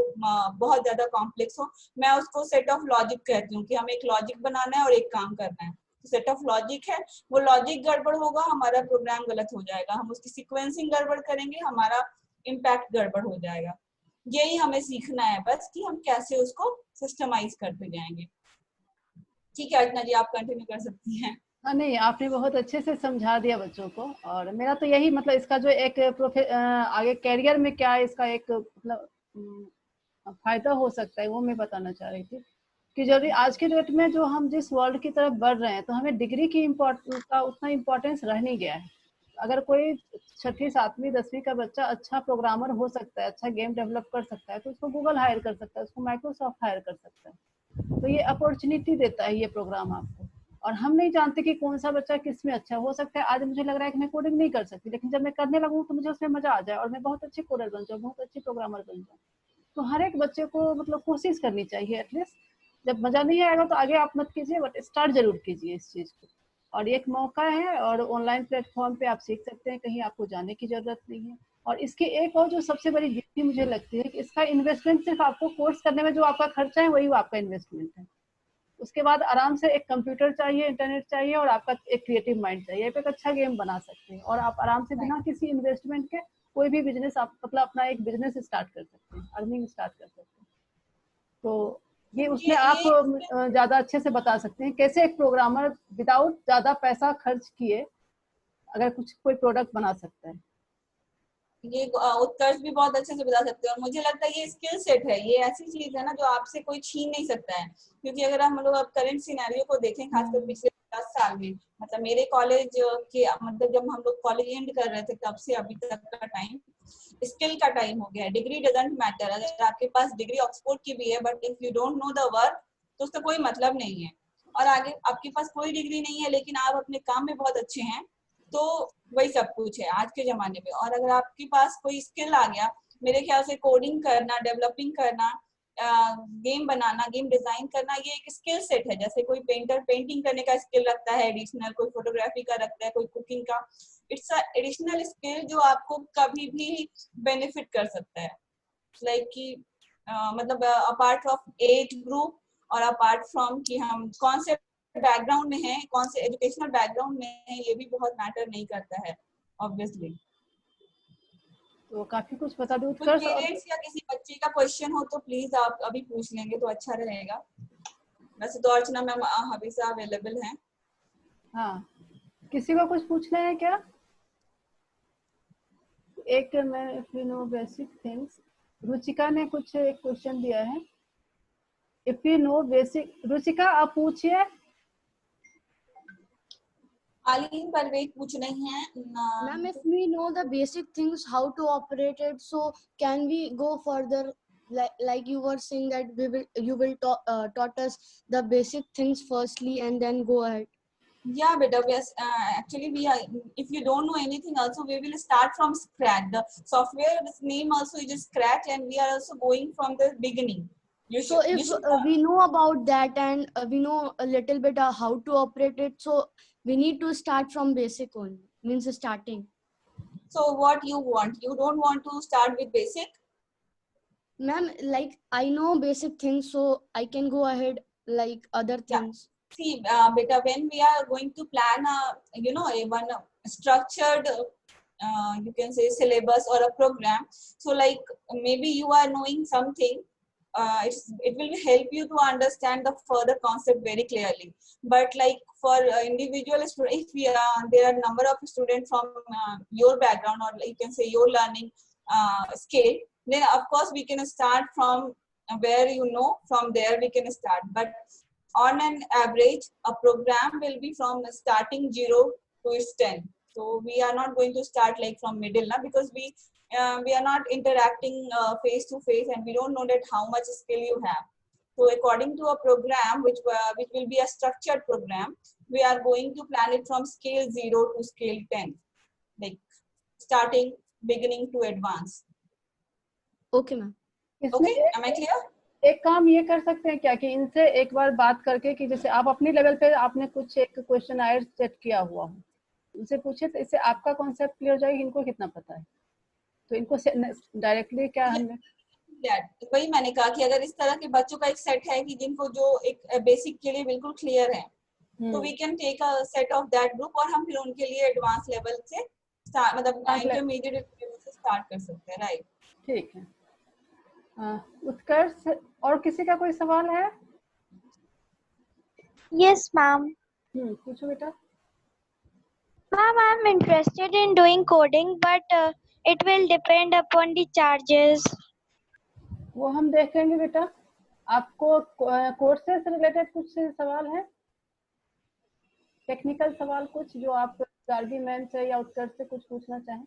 बहुत ज्यादा कॉम्प्लेक्स हो, मैं उसको सेट ऑफ लॉजिक कहती हूँ कि हमें एक लॉजिक बनाना है और एक काम करना है। सेट ऑफ लॉजिक है, वो लॉजिक गड़बड़ होगा हमारा प्रोग्राम गलत हो जाएगा, हम उसकी सीक्वेंसिंग गड़बड़ करेंगे हमारा इम्पैक्ट गड़बड़ हो जाएगा। यही हमें सीखना है बस कि हम कैसे उसको सिस्टमाइज करते जाएंगे। ठीक है अर्चना जी, आप कंटिन्यू कर सकती हैं। हाँ नहीं, आपने बहुत अच्छे से समझा दिया बच्चों को। और मेरा तो यही मतलब इसका जो एक आगे कैरियर में क्या इसका एक मतलब फायदा हो सकता है वो मैं बताना चाह रही थी कि जरूरी आज के डेट में जो हम जिस वर्ल्ड की तरफ बढ़ रहे हैं तो हमें डिग्री की का उतना इम्पोर्टेंस रह नहीं गया है। अगर कोई 6वीं 7वीं 10वीं का बच्चा अच्छा प्रोग्रामर हो सकता है, अच्छा गेम डेवलप कर सकता है, तो उसको गूगल हायर कर सकता है, उसको माइक्रोसॉफ्ट हायर कर सकता है। तो ये अपॉर्चुनिटी देता है ये प्रोग्राम आपको। और हम नहीं जानते कि कौन सा बच्चा किस में अच्छा हो सकता है। आज मुझे लग रहा है कि मैं कोडिंग नहीं कर सकती, लेकिन जब मैं करने लगूँ तो मुझे उसमें मजा आ जाए और मैं बहुत अच्छी कोडर बन जाऊँ, बहुत अच्छी प्रोग्रामर बन जाऊँ। तो हर एक बच्चे को मतलब कोशिश करनी चाहिए एटलीस्ट। जब मजा नहीं आएगा तो आगे आप मत कीजिए, बट स्टार्ट जरूर कीजिए इस चीज को। और एक मौका है और ऑनलाइन प्लेटफॉर्म पे आप सीख सकते हैं, कहीं आपको जाने की जरूरत नहीं है। और इसकी एक और जो सबसे बड़ी गिफ्ट मुझे लगती है कि इसका इन्वेस्टमेंट सिर्फ आपको कोर्स करने में जो आपका खर्चा है वही आपका इन्वेस्टमेंट है। उसके बाद आराम से एक कंप्यूटर चाहिए, इंटरनेट चाहिए और आपका एक क्रिएटिव माइंड चाहिए, एक अच्छा गेम बना सकते हैं। और आप आराम से बिना किसी इन्वेस्टमेंट के कोई भी बिजनेस आप मतलब अपना एक बिजनेस स्टार्ट कर सकते हैं, अर्निंग स्टार्ट कर सकते हैं। तो ये उसमें आप ज्यादा अच्छे से बता सकते हैं कैसे एक प्रोग्रामर विदाउट ज्यादा पैसा खर्च किए अगर कोई प्रोडक्ट बना सकता है। ये उत्कर्ष भी बहुत अच्छे से बता सकते हैं। और मुझे लगता है ये स्किल सेट है, ये ऐसी चीज है ना जो आपसे कोई छीन नहीं सकता है। क्योंकि अगर हम लोग अब करंट सिनेरियो को देखें, खासकर पिछले 10 साल में, मतलब मेरे कॉलेज के मतलब जब हम लोग कॉलेज एंड कर रहे थे तब से अभी तक का टाइम स्किल का टाइम हो गया है। डिग्री डजंट मैटर, अगर आपके पास डिग्री ऑक्सफोर्ड की भी है but if you don't know the work तो उसका कोई मतलब नहीं है। और आगे आपके पास कोई डिग्री नहीं है लेकिन आप अपने काम में बहुत अच्छे हैं तो वही सब कुछ है आज के जमाने में। और अगर आपके पास कोई स्किल आ गया, मेरे ख्याल से कोडिंग करना, डेवलपिंग करना, गेम बनाना, गेम डिजाइन करना, ये एक स्किल सेट है। जैसे कोई पेंटर पेंटिंग करने का स्किल रखता है एडिशनल, कोई फोटोग्राफी का रखता है, कोई कुकिंग का। इट्स अ एडिशनल स्किल जो आपको कभी भी बेनिफिट कर सकता है। लाइक कि मतलब अपार्ट ऑफ एज ग्रुप और अपार्ट फ्रॉम कि हम कौन से बैकग्राउंड में है, कौन से एजुकेशनल बैकग्राउंड में है, ये भी बहुत मैटर नहीं करता है ऑब्वियसली। तो काफी कुछ बता दूं। पेरेंट्स या किसी बच्चे का क्वेश्चन हो तो प्लीज आप अभी पूछ लेंगे तो अच्छा रहेगा। वैसे तो अर्चना मैम हमेशा अवेलेबल हैं। हाँ, किसी को कुछ पूछना है क्या? एक मैं if you know basic things, Ruchika ने कुछ एक क्वेश्चन दिया है। If you know basic, Ruchika आप पूछिए। आलीन परवेज पूछ रही हैं Ma'am, if we know the basic things how to operate it, so can we go further? Like you were saying that you will taught us the basic things firstly and then go ahead. Yeah, beta. Yes, actually, we are. If you don't know anything, also we will start from scratch. The software name also is just scratch, and we are also going from the beginning. So if You should. we know about that and we know a little bit how to operate it, so we need to start from basic only, means starting. So what you want? You don't want to start with basic. Ma'am, like I know basic things, so I can go ahead like other Yeah. things. See, beta, when we are going to plan one structured, you can say syllabus or a program. So like maybe you are knowing something, it will help you to understand the further concept very clearly. But like for individual student, if there are number of students from your background, or you can say your learning scale, then of course we can start from where you know, from there we can start. But on an average, a program will be from starting 0 to its 10. So we are not going to start like from middle now, because we are not interacting face to face, and we don't know that how much skill you have. So according to a program which will be a structured program, we are going to plan it from scale 0 to scale 10, like starting, beginning to advanced. Okay, ma'am. इसमें Okay, am I clear? एक काम ये कर सकते हैं क्या कि इनसे एक बार बात करके कि जैसे आप अपनी लेवल पे आपने कुछ एक क्वेश्चन आयर सेट किया हुआ हो, उनसे पूछे तो इससे आपका कॉन्सेप्ट क्लियर हो जाएगा, इनको कितना पता है, तो इनको डायरेक्टली क्या हमने वही मैंने कहा कि अगर इस तरह के बच्चों का एक सेट है कि जिनको जो एक बेसिक के लिए बिल्कुल क्लियर है, तो we can take a set of that group, और हम फिर उनके लिए एडवांस लेवल से मतलब इंटरमीडिएट लेवल से स्टार्ट कर सकते हैं, राइट? ठीक है। उत्कर्ष, और किसी का कोई सवाल है? Yes, ma'am. पूछो बेटा। Ma'am, I'm interested in doing coding, but it will depend upon the charges. वो हम देखेंगे बेटा। आपको कोर्सेज से रिलेटेड कुछ सवाल है, टेक्निकल सवाल कुछ जो आप गार्गी मैम से या उत्कर्ष से कुछ पूछना चाहें?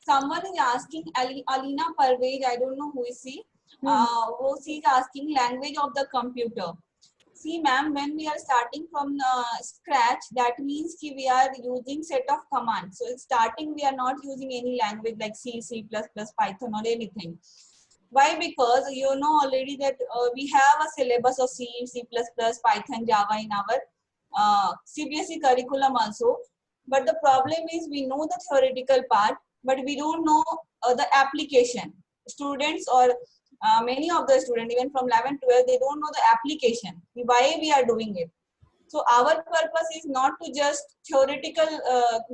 Someone is asking, Alina Parvez, I don't know who is she. She is asking language of the computer. See, ma'am, when we are starting from scratch, that means कि we are using set of commands. So starting, we are not using any language like C, C++, Python or anything. Why? Because you know already that we have a syllabus of C, C++, Python, Java in our CBSE curriculum also. But the problem is we know the theoretical part, but we don't know the application. Students or many of the students, even from 11, 12, they don't know the application, why we are doing it. So our purpose is not to just theoretical,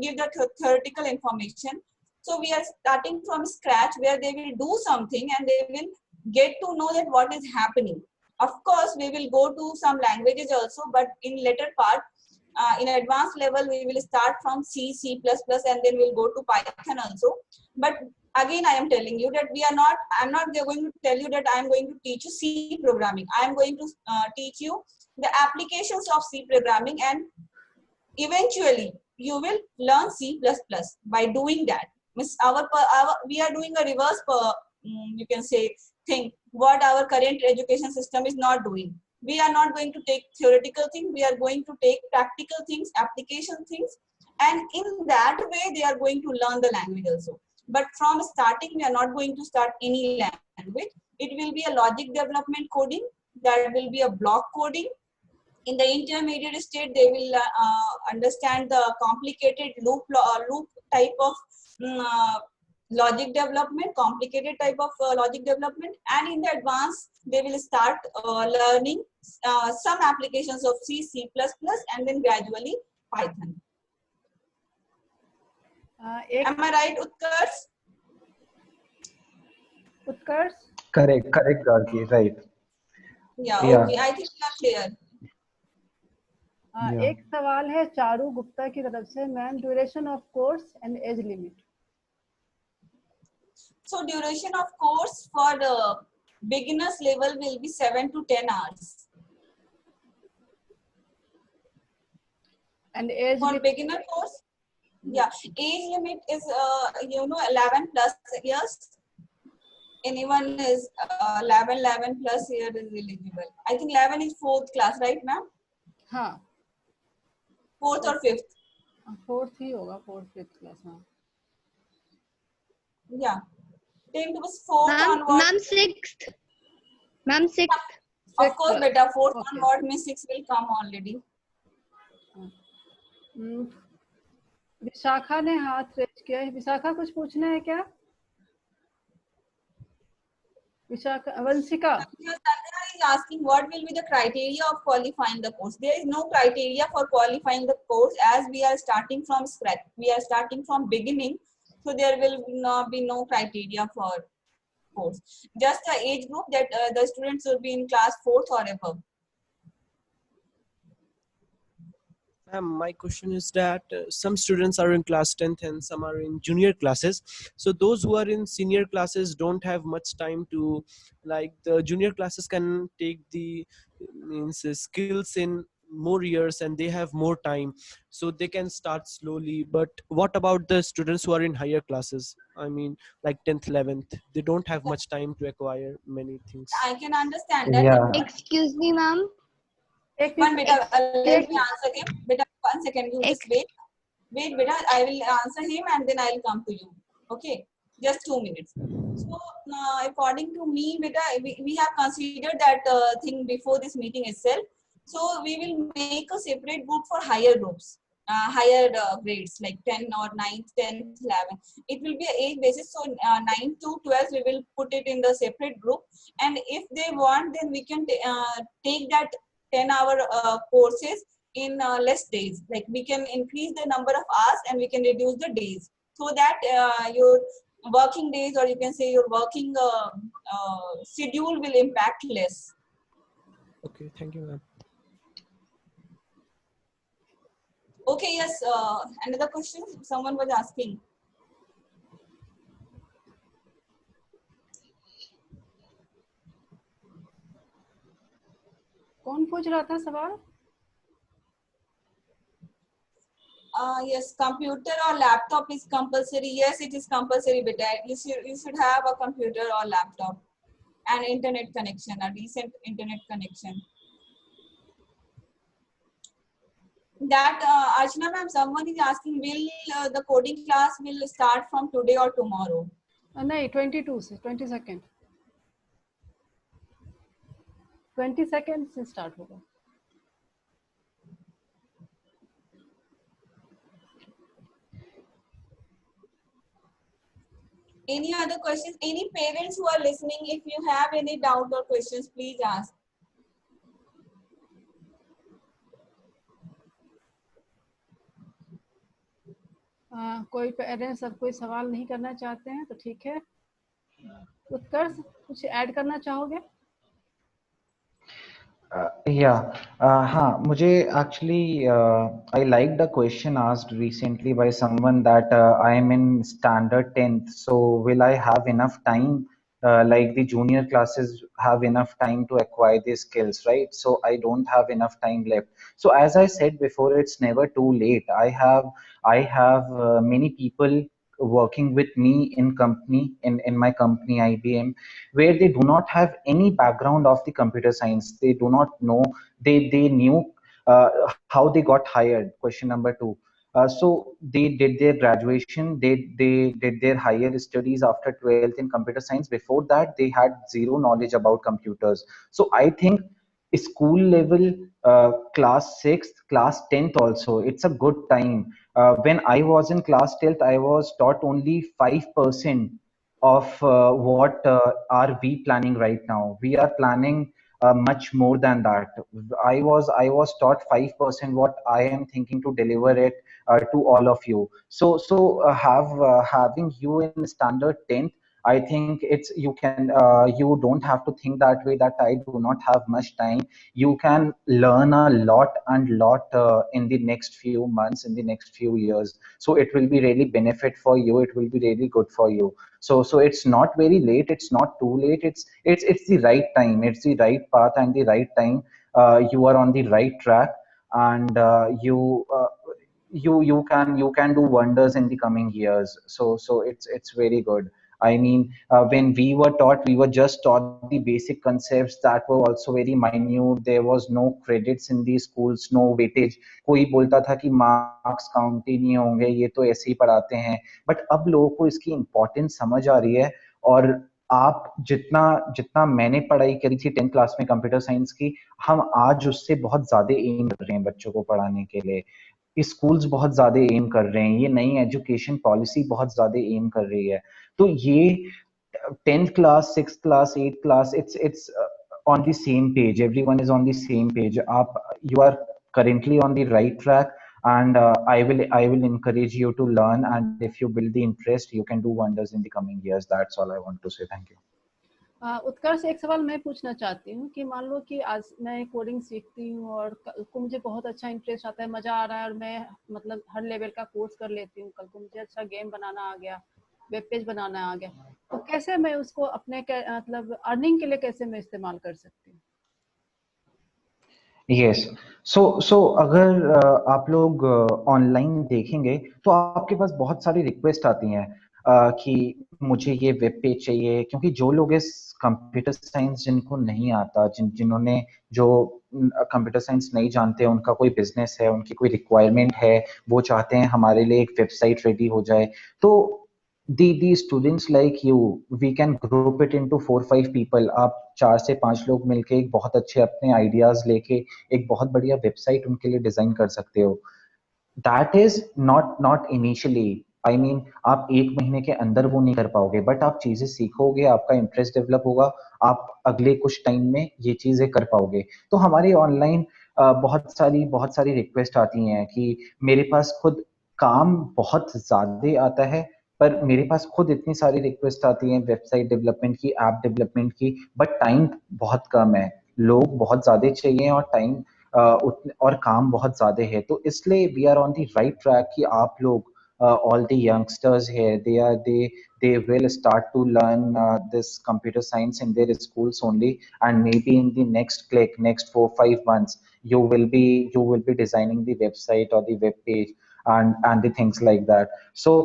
give the theoretical information. So we are starting from scratch where they will do something and they will get to know that what is happening. Of course, we will go to some languages also, but in later part, in advanced level, we will start from C, C++, and then we'll go to Python also. But again, I am telling you that I'm not going to tell you that I am going to teach you C programming. I am going to teach you the applications of C programming, and eventually you will learn C++ by doing that. We are doing a reverse, you can say, thing, what our current education system is not doing. We are not going to take theoretical things, we are going to take practical things, application things, and in that way they are going to learn the language also. But from starting, we are not going to start any language. It will be a logic development coding, that will be a block coding. In the intermediate state, they will understand the complicated loop type of logic development, complicated type of logic development, and in the advanced, they will start learning some applications of C, C++, and then gradually Python. Am I right, Utkarsh? Utkarsh? Correct, Gargi, right. Yeah, Yeah. okay, I think we are clear. Yeah. एक सवाल है चारू गुप्ता की तरफ से, ma'am, duration of course and age limit. So duration of course for the beginners level will be 7 to 10 hours. And age For limit? beginner course, yeah, age limit is 11 plus years. Anyone is 11 plus year is eligible. I think 11 is 4th class, right, ma'am? हाँ, 4th or 5th? 4th ही होगा, 4th 5th क्लास में. Yeah, 10th was 4th Ma'am, onward. ma'am, 6th. Ma'am, 6th. Of course, beta 4th Okay. onward means 6 will come already. Vishakha ने हाथ रेज किया है. विशाखा कुछ पूछना है क्या? Vishakha, Vanshika. Sandhya is asking what will be the criteria of qualifying the course. There is no criteria for qualifying the course as we are starting from scratch. We are starting from beginning, so there will not be no criteria for course. Just the age group that the students will be in class 4th or above. My question is that some students are in class 10th and some are in junior classes. So those who are in senior classes don't have much time to, like the junior classes can take the skills in more years and they have more time, so they can start slowly. But what about the students who are in higher classes? I mean, like 10th, 11th, they don't have much time to acquire many things. I can understand that. Yeah. Excuse me, ma'am. One beta, let me answer him. Beta, 1 second, you just wait. Wait, beta, I will answer him and then I will come to you. Okay, just 2 minutes. So, according to me, beta, we have considered that thing before this meeting itself. So, we will make a separate group for higher groups, higher grades like 10 or 9th, 10th, 11th. It will be an age basis. So, 9 to 12, we will put it in the separate group. And if they want, then we can take that 10-hour courses in less days. Like we can increase the number of hours and we can reduce the days, so that your working days, or you can say your working schedule, will impact less. Okay, thank you, ma'am. Okay, yes, another question someone was asking. कौन पूछ रहा था सवाल? Yes, computer or laptop is compulsory. Yes, it is compulsory, beta. You should have a computer or laptop and internet connection, a decent internet connection. That Archana ma'am, someone is asking, will the coding class will start from today or tomorrow? नहीं, 22 से 22nd 22nd से स्टार्ट होगा. Any other questions? Any parents who are listening, if you have any doubt or questions, please ask. कोई पेरेंट्स अब कोई सवाल नहीं करना चाहते हैं तो ठीक है. उत्कर्ष, कुछ ऐड करना चाहोगे? हाँ, मुझे actually I liked the question asked recently by someone that I am in standard 10th, so will I have enough time, like the junior classes have enough time to acquire these skills, right? So I don't have enough time left. So as I said before, it's never too late. I have many people working with me in my company IBM, where they do not have any background of the computer science. They do not know, they knew how they got hired. Question number 2. So they did their graduation, they did their higher studies after 12th in computer science. Before that, they had zero knowledge about computers. So I think school level, class 6th, class 10th also, it's a good time. When I was in class 10th, I was taught only 5% of what are we planning right now. We are planning much more than that. I was taught 5% what I am thinking to deliver it to all of you. So having you in standard 10th, I think it's you don't have to think that way, that I do not have much time. You can learn a lot and lot in the next few months, in the next few years. So it will be really benefit for you. It will be really good for you. So it's not very late, it's not too late, it's the right time, it's the right path and the right time. You are on the right track, and you can do wonders in the coming years. So it's very good. I mean, when we were taught, we were just taught the basic concepts that were also very minute. There was no credits in these schools, no weightage. कोई बोलता था कि मार्क्स काउंट ही नहीं होंगे, ये तो ऐसे ही पढ़ाते हैं. बट अब लोगों को इसकी इम्पोर्टेंस समझ आ रही है. और आप जितना जितना मैंने पढ़ाई करी थी 10th क्लास में कंप्यूटर साइंस की, हम आज उससे बहुत ज्यादा एम कर रहे हैं बच्चों को पढ़ाने के लिए. स्कूल्स बहुत ज्यादा एम कर रहे हैं, ये नई एजुकेशन पॉलिसी बहुत ज्यादा एम कर रही है. तो ये 10th class, 6th class, 8th class, it's on the same page. Everyone is on the same page. You are currently on the right track, and I will encourage you to learn. And if you build the interest, you can do wonders in the coming years. That's all I want to say. Thank you. उत्कर्ष, एक सवाल मैं पूछना चाहती हूँ कि मान लो कि आज मैं कोडिंग सीखती हूँ और कल को मुझे बहुत अच्छा इंटरेस्ट आता है, मजा आ रहा है और मैं मतलब हर लेवल का कोर्स कर लेती हूँ, कल को मुझे अच्छा गेम बनाना आ गया, वेब पेज बनाना आ गया, तो कैसे मैं उसको अपने मतलब अर्निंग के लिए कैसे मैं इस्तेमाल कर सकती हूँ? यस. सो अगर आप लोग ऑनलाइन देखेंगे तो आपके पास बहुत सारी रिक्वेस्ट आती हैं कि मुझे ये वेब पेज चाहिए, क्योंकि जो लोग इस कंप्यूटर साइंस जिनको नहीं आता, जिन्होंने जो कंप्यूटर साइंस नहीं जानते, उनका कोई बिजनेस है, उनकी कोई रिक्वायरमेंट है, वो चाहते हैं हमारे लिए एक वेबसाइट रेडी हो जाए. तो the students like you, we can group it into 4-5 people. आप 4 से 5 लोग मिलके एक बहुत अच्छे अपने आइडियाज लेके एक बहुत बढ़िया वेबसाइट उनके लिए डिजाइन कर सकते हो. That is not initially, I mean आप एक महीने के अंदर वो नहीं कर पाओगे, बट आप चीजें सीखोगे, आपका इंटरेस्ट डेवलप होगा, आप अगले कुछ टाइम में ये चीजें कर पाओगे. तो हमारी ऑनलाइन बहुत सारी रिक्वेस्ट आती हैं कि मेरे पास खुद काम बहुत ज्यादा आता है, पर मेरे पास खुद इतनी सारी रिक्वेस्ट आती हैं वेबसाइट डेवलपमेंट की, ऐप डेवलपमेंट की, बट टाइम बहुत कम है. लोग बहुत ज्यादा चाहिए और टाइम और काम बहुत ज्यादा है. तो इसलिए we are on the right track कि आप लोग all the youngsters here, they will start to learn this computer science in their schools only, and maybe in the next 4-5 months you will be designing the website or the web page and the things like that. So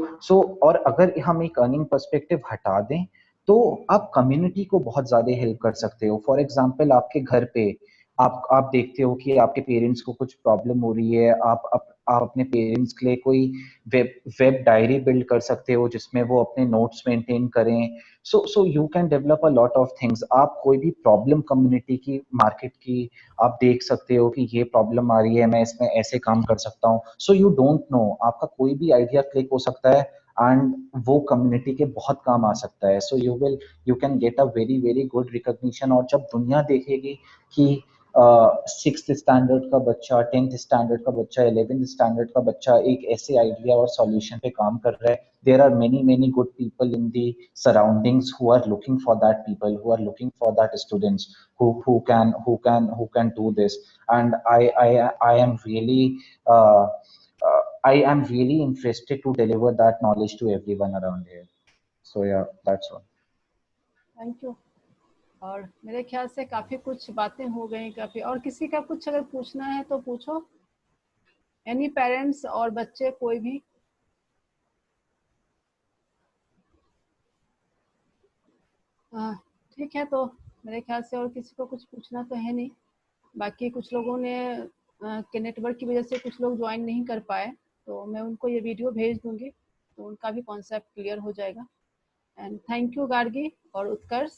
और अगर हम एक अर्निंग पर्सपेक्टिव हटा दें तो आप कम्युनिटी को बहुत ज्यादा हेल्प कर सकते हो. फॉर एग्जाम्पल, आपके घर पे आप देखते हो कि आपके पेरेंट्स को कुछ प्रॉब्लम हो रही है, आप अपने पेरेंट्स के लिए कोई वेब डायरी बिल्ड कर सकते हो जिसमें वो अपने नोट्स मेंटेन करें. सो you can develop a lot of things. आप कोई भी प्रॉब्लम कम्युनिटी की, मार्केट की आप देख सकते हो कि ये प्रॉब्लम आ रही है, मैं इसमें ऐसे काम कर सकता हूँ. सो यू डोंट नो, आपका कोई भी आइडिया क्लिक हो सकता है एंड वो कम्युनिटी के बहुत काम आ सकता है. सो you can get a very good recognition. और जब दुनिया देखेगी कि 6th स्टैंडर्ड का बच्चा, 10th स्टैंडर्ड का बच्चा, 11th स्टैंडर्ड का बच्चा एक ऐसे आइडिया और सॉल्यूशन पे काम कर रहा है, there are many good people in the surroundings who are looking for that people, who are looking for that students who can do this. And I am really uh, I am really interested to deliver that knowledge to everyone around here. So yeah, that's all. Thank you. और मेरे ख्याल से काफी कुछ बातें हो गई काफी. और किसी का कुछ अगर पूछना है तो पूछो, एनी पेरेंट्स और बच्चे कोई भी. ठीक है, तो मेरे ख्याल से और किसी को कुछ पूछना तो है नहीं. बाकी कुछ लोगों ने के नेटवर्क की वजह से कुछ लोग ज्वाइन नहीं कर पाए, तो मैं उनको ये वीडियो भेज दूंगी तो उनका भी कॉन्सेप्ट क्लियर हो जाएगा. एंड थैंक यू गार्गी और उत्कर्ष,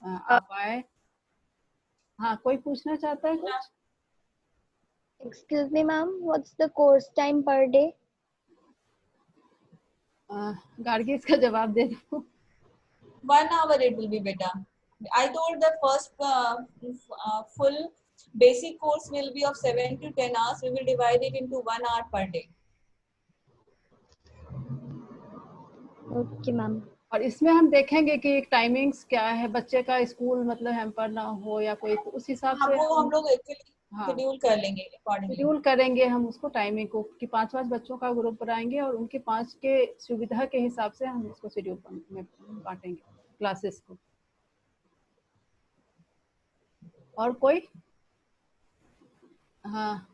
आप आए. हाँ, कोई पूछना चाहता है कुछ? Excuse me, ma'am. What's the course time per day? Gargi इसका जवाब दे दो. 1 hour it will be better. I told the first full basic course will be of 7 to 10 hours. We will divide it into 1 hour per day. Okay, ma'am. और इसमें हम देखेंगे कि एक टाइमिंग्स क्या है, बच्चे का स्कूल मतलब हैम्पर ना हो या कोई, तो उस हिसाब से वो हम लोग एक्चुअली शेड्यूल कर लेंगे अकॉर्डिंगली. शेड्यूल करेंगे हम उसको टाइमिंग को कि 5 बच्चों का ग्रुप बनाएंगे और उनके 5 के सुविधा के हिसाब से हम उसको शेड्यूल में बांटेंगे क्लासेस को. और कोई? हाँ,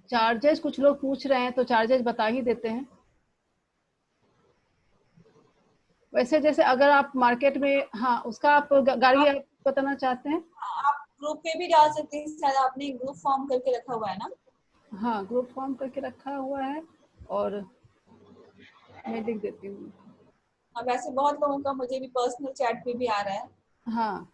चार्जेस कुछ लोग पूछ रहे हैं तो चार्जेस बता ही देते हैं. वैसे जैसे अगर आप मार्केट में, हाँ उसका आप गाड़ी आप बताना चाहते हैं? आप ग्रुप पे भी डाल सकते हैं, शायद आपने ग्रुप फॉर्म करके रखा हुआ है ना? हाँ ग्रुप फॉर्म करके रखा हुआ है, और मैं लिख देती हूँ। हाँ, वैसे बहुत लोगों का मुझे भी पर्सनल चैट पे भी आ रहा है। हाँ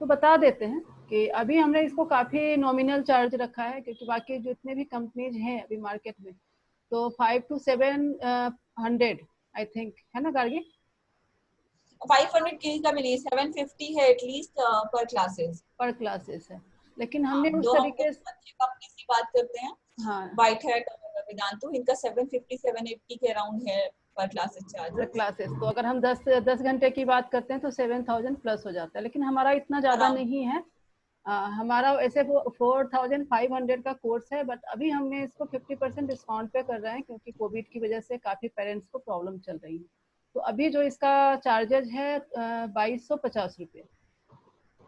तो बता देते हैं कि अभी हमने इसको काफ़ी नॉमिनल चार्ज रखा है, क्योंकि बाकी जितने भी कंपनीज हैं अभी मार्केट में, तो 5 to 700 आई थिंक, है ना गार्गी? 500 के का भी नहीं, 750 है एटलीस्ट पर क्लासेस। पर क्लासेस है, लेकिन हाँ, हमने उस दो हम तरीके कुछ से, अच्छी कंपनी की बात करते हैं, हाँ व्हाइट हैट और वेदांतु, इनका 750 780 के अराउंड है पर क्लासेस चार्जेस क्लासेस, तो अगर हम 10 घंटे की बात करते हैं तो 7000 प्लस हो जाता है, लेकिन हमारा इतना ज़्यादा अराउंड। नहीं है। हमारा ऐसे 4500 का कोर्स है, बट अभी हमने इसको 50% डिस्काउंट पे कर रहे हैं, क्योंकि कोविड की वजह से काफ़ी पेरेंट्स को प्रॉब्लम चल रही है। तो अभी जो इसका चार्जेज है 2250 रुपये,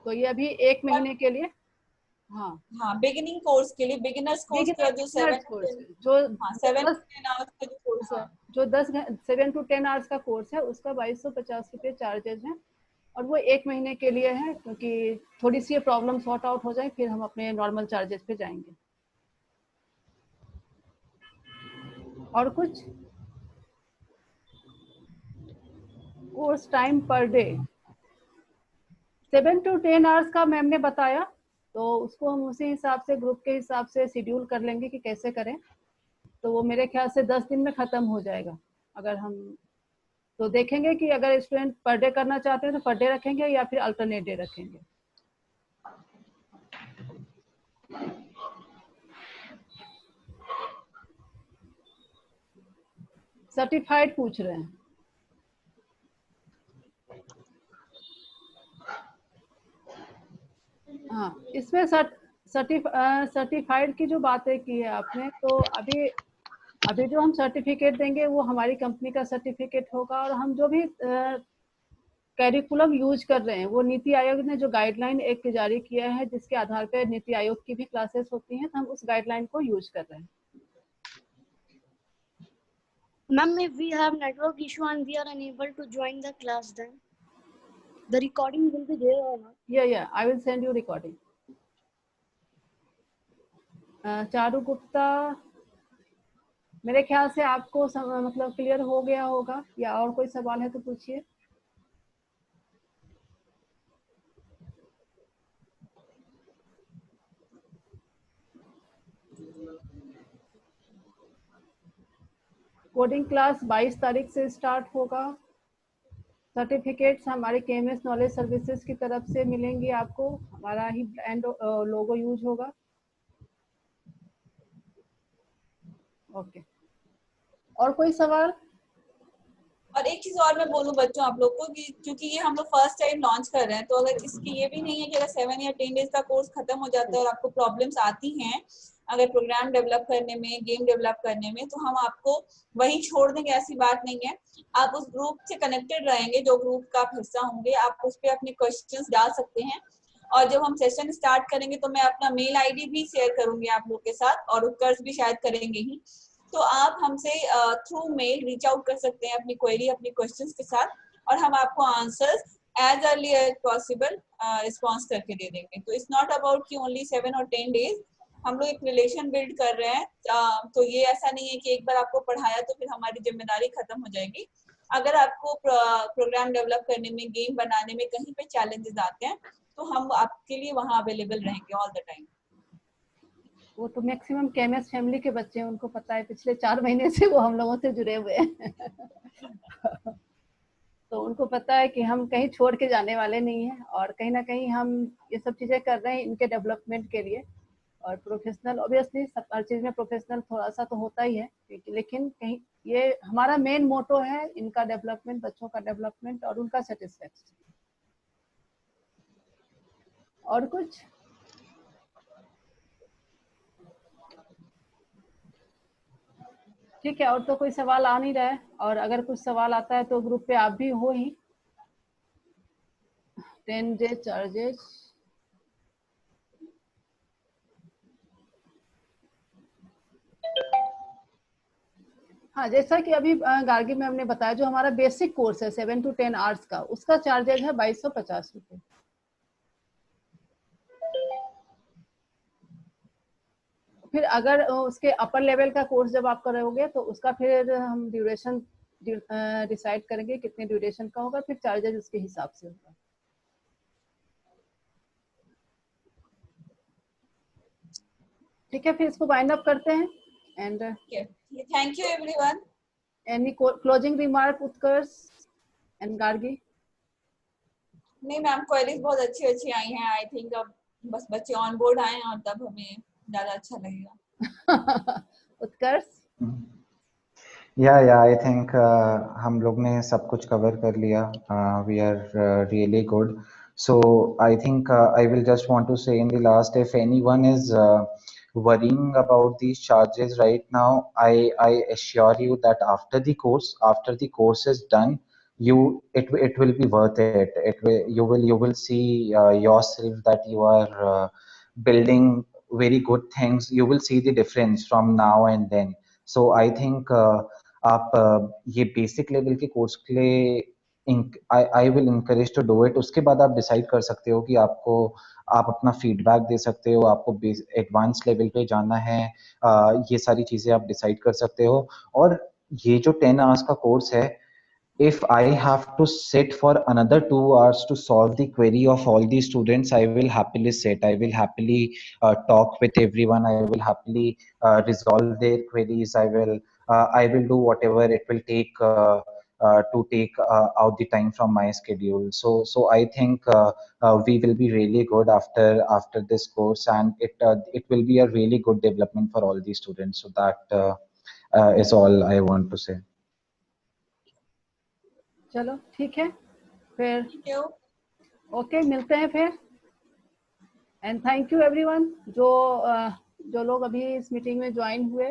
तो ये अभी 1 महीने के लिए। हाँ हाँ, बिगिनिंग कोर्स के लिए, बिगिनर्स कोर्स का जो 7 to कोर्स 10, जो हाँ जो 7 10 to 10 आवर्स का जो कोर्स है। जो 7 to 10 आवर्स का कोर्स है, उसका 2250 रुपये चार्जेज है, और वो 1 महीने के लिए है, क्योंकि थोड़ी सी प्रॉब्लम सॉर्ट आउट हो जाए फिर हम अपने नॉर्मल चार्जेस पे जाएंगे। और कुछ? Course time per day 7 to 10 hours का मैम ने बताया, तो उसको हम उसी हिसाब से ग्रुप के हिसाब से शेड्यूल कर लेंगे कि कैसे करें। तो वो मेरे ख्याल से 10 दिन में ख़त्म हो जाएगा। अगर हम तो देखेंगे कि अगर स्टूडेंट पर डे करना चाहते हैं तो पर डे रखेंगे या फिर अल्टरनेट डे रखेंगे। सर्टिफाइड पूछ रहे हैं। हाँ इसमें सर्टिफाइड की जो बातें की है आपने, तो अभी अभी जो हम सर्टिफिकेट देंगे वो हमारी कंपनी का सर्टिफिकेट होगा, और हम जो भी कैरिकुलम यूज कर रहे हैं वो नीति आयोग ने जो गाइडलाइन एक जारी किया है, जिसके आधार पर नीति आयोग की भी क्लासेस होती हैं, तो हम उस गाइडलाइन को यूज कर रहे हैं। Ma'am, if we have network issue and we are unable to join the class, then the recording will be there or not? Yeah, I will send you recording. Charu Gupta, मेरे ख्याल से आपको मतलब क्लियर हो गया होगा, या और कोई सवाल है तो पूछिए। कोडिंग क्लास 22 तारीख से स्टार्ट होगा। सर्टिफिकेट्स हमारे केएमएस नॉलेज सर्विसेज की तरफ से मिलेंगी आपको, हमारा ही ब्रांड लोगो यूज होगा। ओके, और कोई सवाल? और एक चीज और मैं बोलूं बच्चों आप लोग को, कि क्योंकि ये हम लोग फर्स्ट टाइम लॉन्च कर रहे हैं, तो अगर इसकी ये भी नहीं है कि अगर 7 या 10 डेज का कोर्स खत्म हो जाता है और आपको प्रॉब्लम्स आती हैं अगर प्रोग्राम डेवलप करने में, गेम डेवलप करने में, तो हम आपको वहीं छोड़ देंगे, ऐसी बात नहीं है। आप उस ग्रुप से कनेक्टेड रहेंगे, जो ग्रुप का आप हिस्सा होंगे, आप उस पर अपने क्वेश्चंस डाल सकते हैं। और जब हम सेशन स्टार्ट करेंगे तो मैं अपना मेल आईडी भी शेयर करूंगी आप लोग के साथ, और उत्कर्ष भी शायद करेंगे ही, तो आप हमसे थ्रू मेल रीच आउट कर सकते हैं अपनी क्वेरी, अपनी क्वेश्चंस के साथ, और हम आपको answers as early as possible response करके दे देंगे। तो इट्स नॉट अबाउट कि ओनली 7 और 10 डेज, हम लोग एक रिलेशन बिल्ड कर रहे हैं। तो ये ऐसा नहीं है कि एक बार आपको पढ़ाया तो फिर हमारी जिम्मेदारी खत्म हो जाएगी। अगर आपको प्रोग्राम डेवलप करने में, गेम बनाने में कहीं पे चैलेंजेस आते हैं, तो हम आपके लिए वहाँ अवेलेबल रहेंगे ऑल द टाइम। वो तो मैक्सिमम केएमएस फैमिली के बच्चे हैं, उनको पता है, पिछले 4 महीने से वो हम लोगों से जुड़े हुए हैं। तो उनको पता है कि हम कहीं छोड़ के जाने वाले नहीं हैं, और कहीं ना कहीं हम ये सब चीज़ें कर रहे हैं इनके डेवलपमेंट के लिए। और प्रोफेशनल ऑब्वियसली सब हर चीज़ में प्रोफेशनल थोड़ा सा तो होता ही है, लेकिन कहीं ये हमारा मेन मोटो है, इनका डेवलपमेंट, बच्चों का डेवलपमेंट और उनका सेटिस्फेक्शन। और कुछ? ठीक है, और तो कोई सवाल आ नहीं रहा है, और अगर कुछ सवाल आता है तो ग्रुप पे आप भी हो ही। 10 डे चार्जेस, हाँ, जैसा कि अभी गार्गी मैम ने बताया, जो हमारा बेसिक कोर्स है 7 to 10 आवर्स का, उसका चार्जेज है 2250 रुपये। फिर अगर उसके अपर लेवल का कोर्स जब आप करोगे तो उसका फिर हम ड्यूरेशन डिसाइड करेंगे कितने ड्यूरेशन का होगा, फिर चार्जेज उसके हिसाब से होगा। ठीक है, फिर इसको वाइंड अप करते हैं। And thank you everyone. Any closing remark Utkarsh and Gargi? नहीं मैम, क्वेरीज बहुत अच्छी अच्छी आई हैं। आई थिंक अब बस बच्चे ऑन बोर्ड आए और तब हमें ज्यादा अच्छा लगेगा। उत्कर्ष? या आई थिंक हम लोग ने सब कुछ कवर कर लिया। We are really good. So I think I will just want to say in the last, if anyone is worrying about these charges right now, I assure you that after the course is done, it will be worth it. You will see yourself that you are building very good things. You will see the difference from now and then. So I think आप ये बेसिक लेवल के कोर्स के लिए I will encourage to do it. उसके बाद आप डिसाइड कर सकते हो कि आप अपना फीडबैक दे सकते हो, आपको एडवांस लेवल पे जाना है, ये सारी चीजें आप डिसाइड कर सकते हो। और ये जो 10 आवर्स का कोर्स है, if I have to sit for another 2 hours to solve the query of all the students, I will happily sit. I will happily talk with everyone. I will happily resolve their queries. I will do whatever it will take to take out the time from my schedule. So I think we will be really good after this course, and it will be a really good development for all the students. So that is all I want to say. चलो ठीक है, फिर थैंक यू। ओके, मिलते हैं फिर। एंड थैंक यू एवरीवन जो लोग अभी इस मीटिंग में ज्वाइन हुए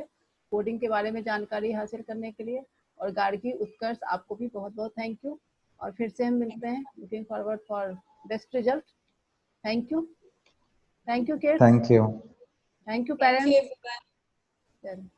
कोडिंग के बारे में जानकारी हासिल करने के लिए। और गार्गी, उत्कर्ष, आपको भी बहुत बहुत थैंक यू। और फिर से हम मिलते हैं, looking forward for best result. Thank you kids. Thank you. Thank you thank you parents. Everyone.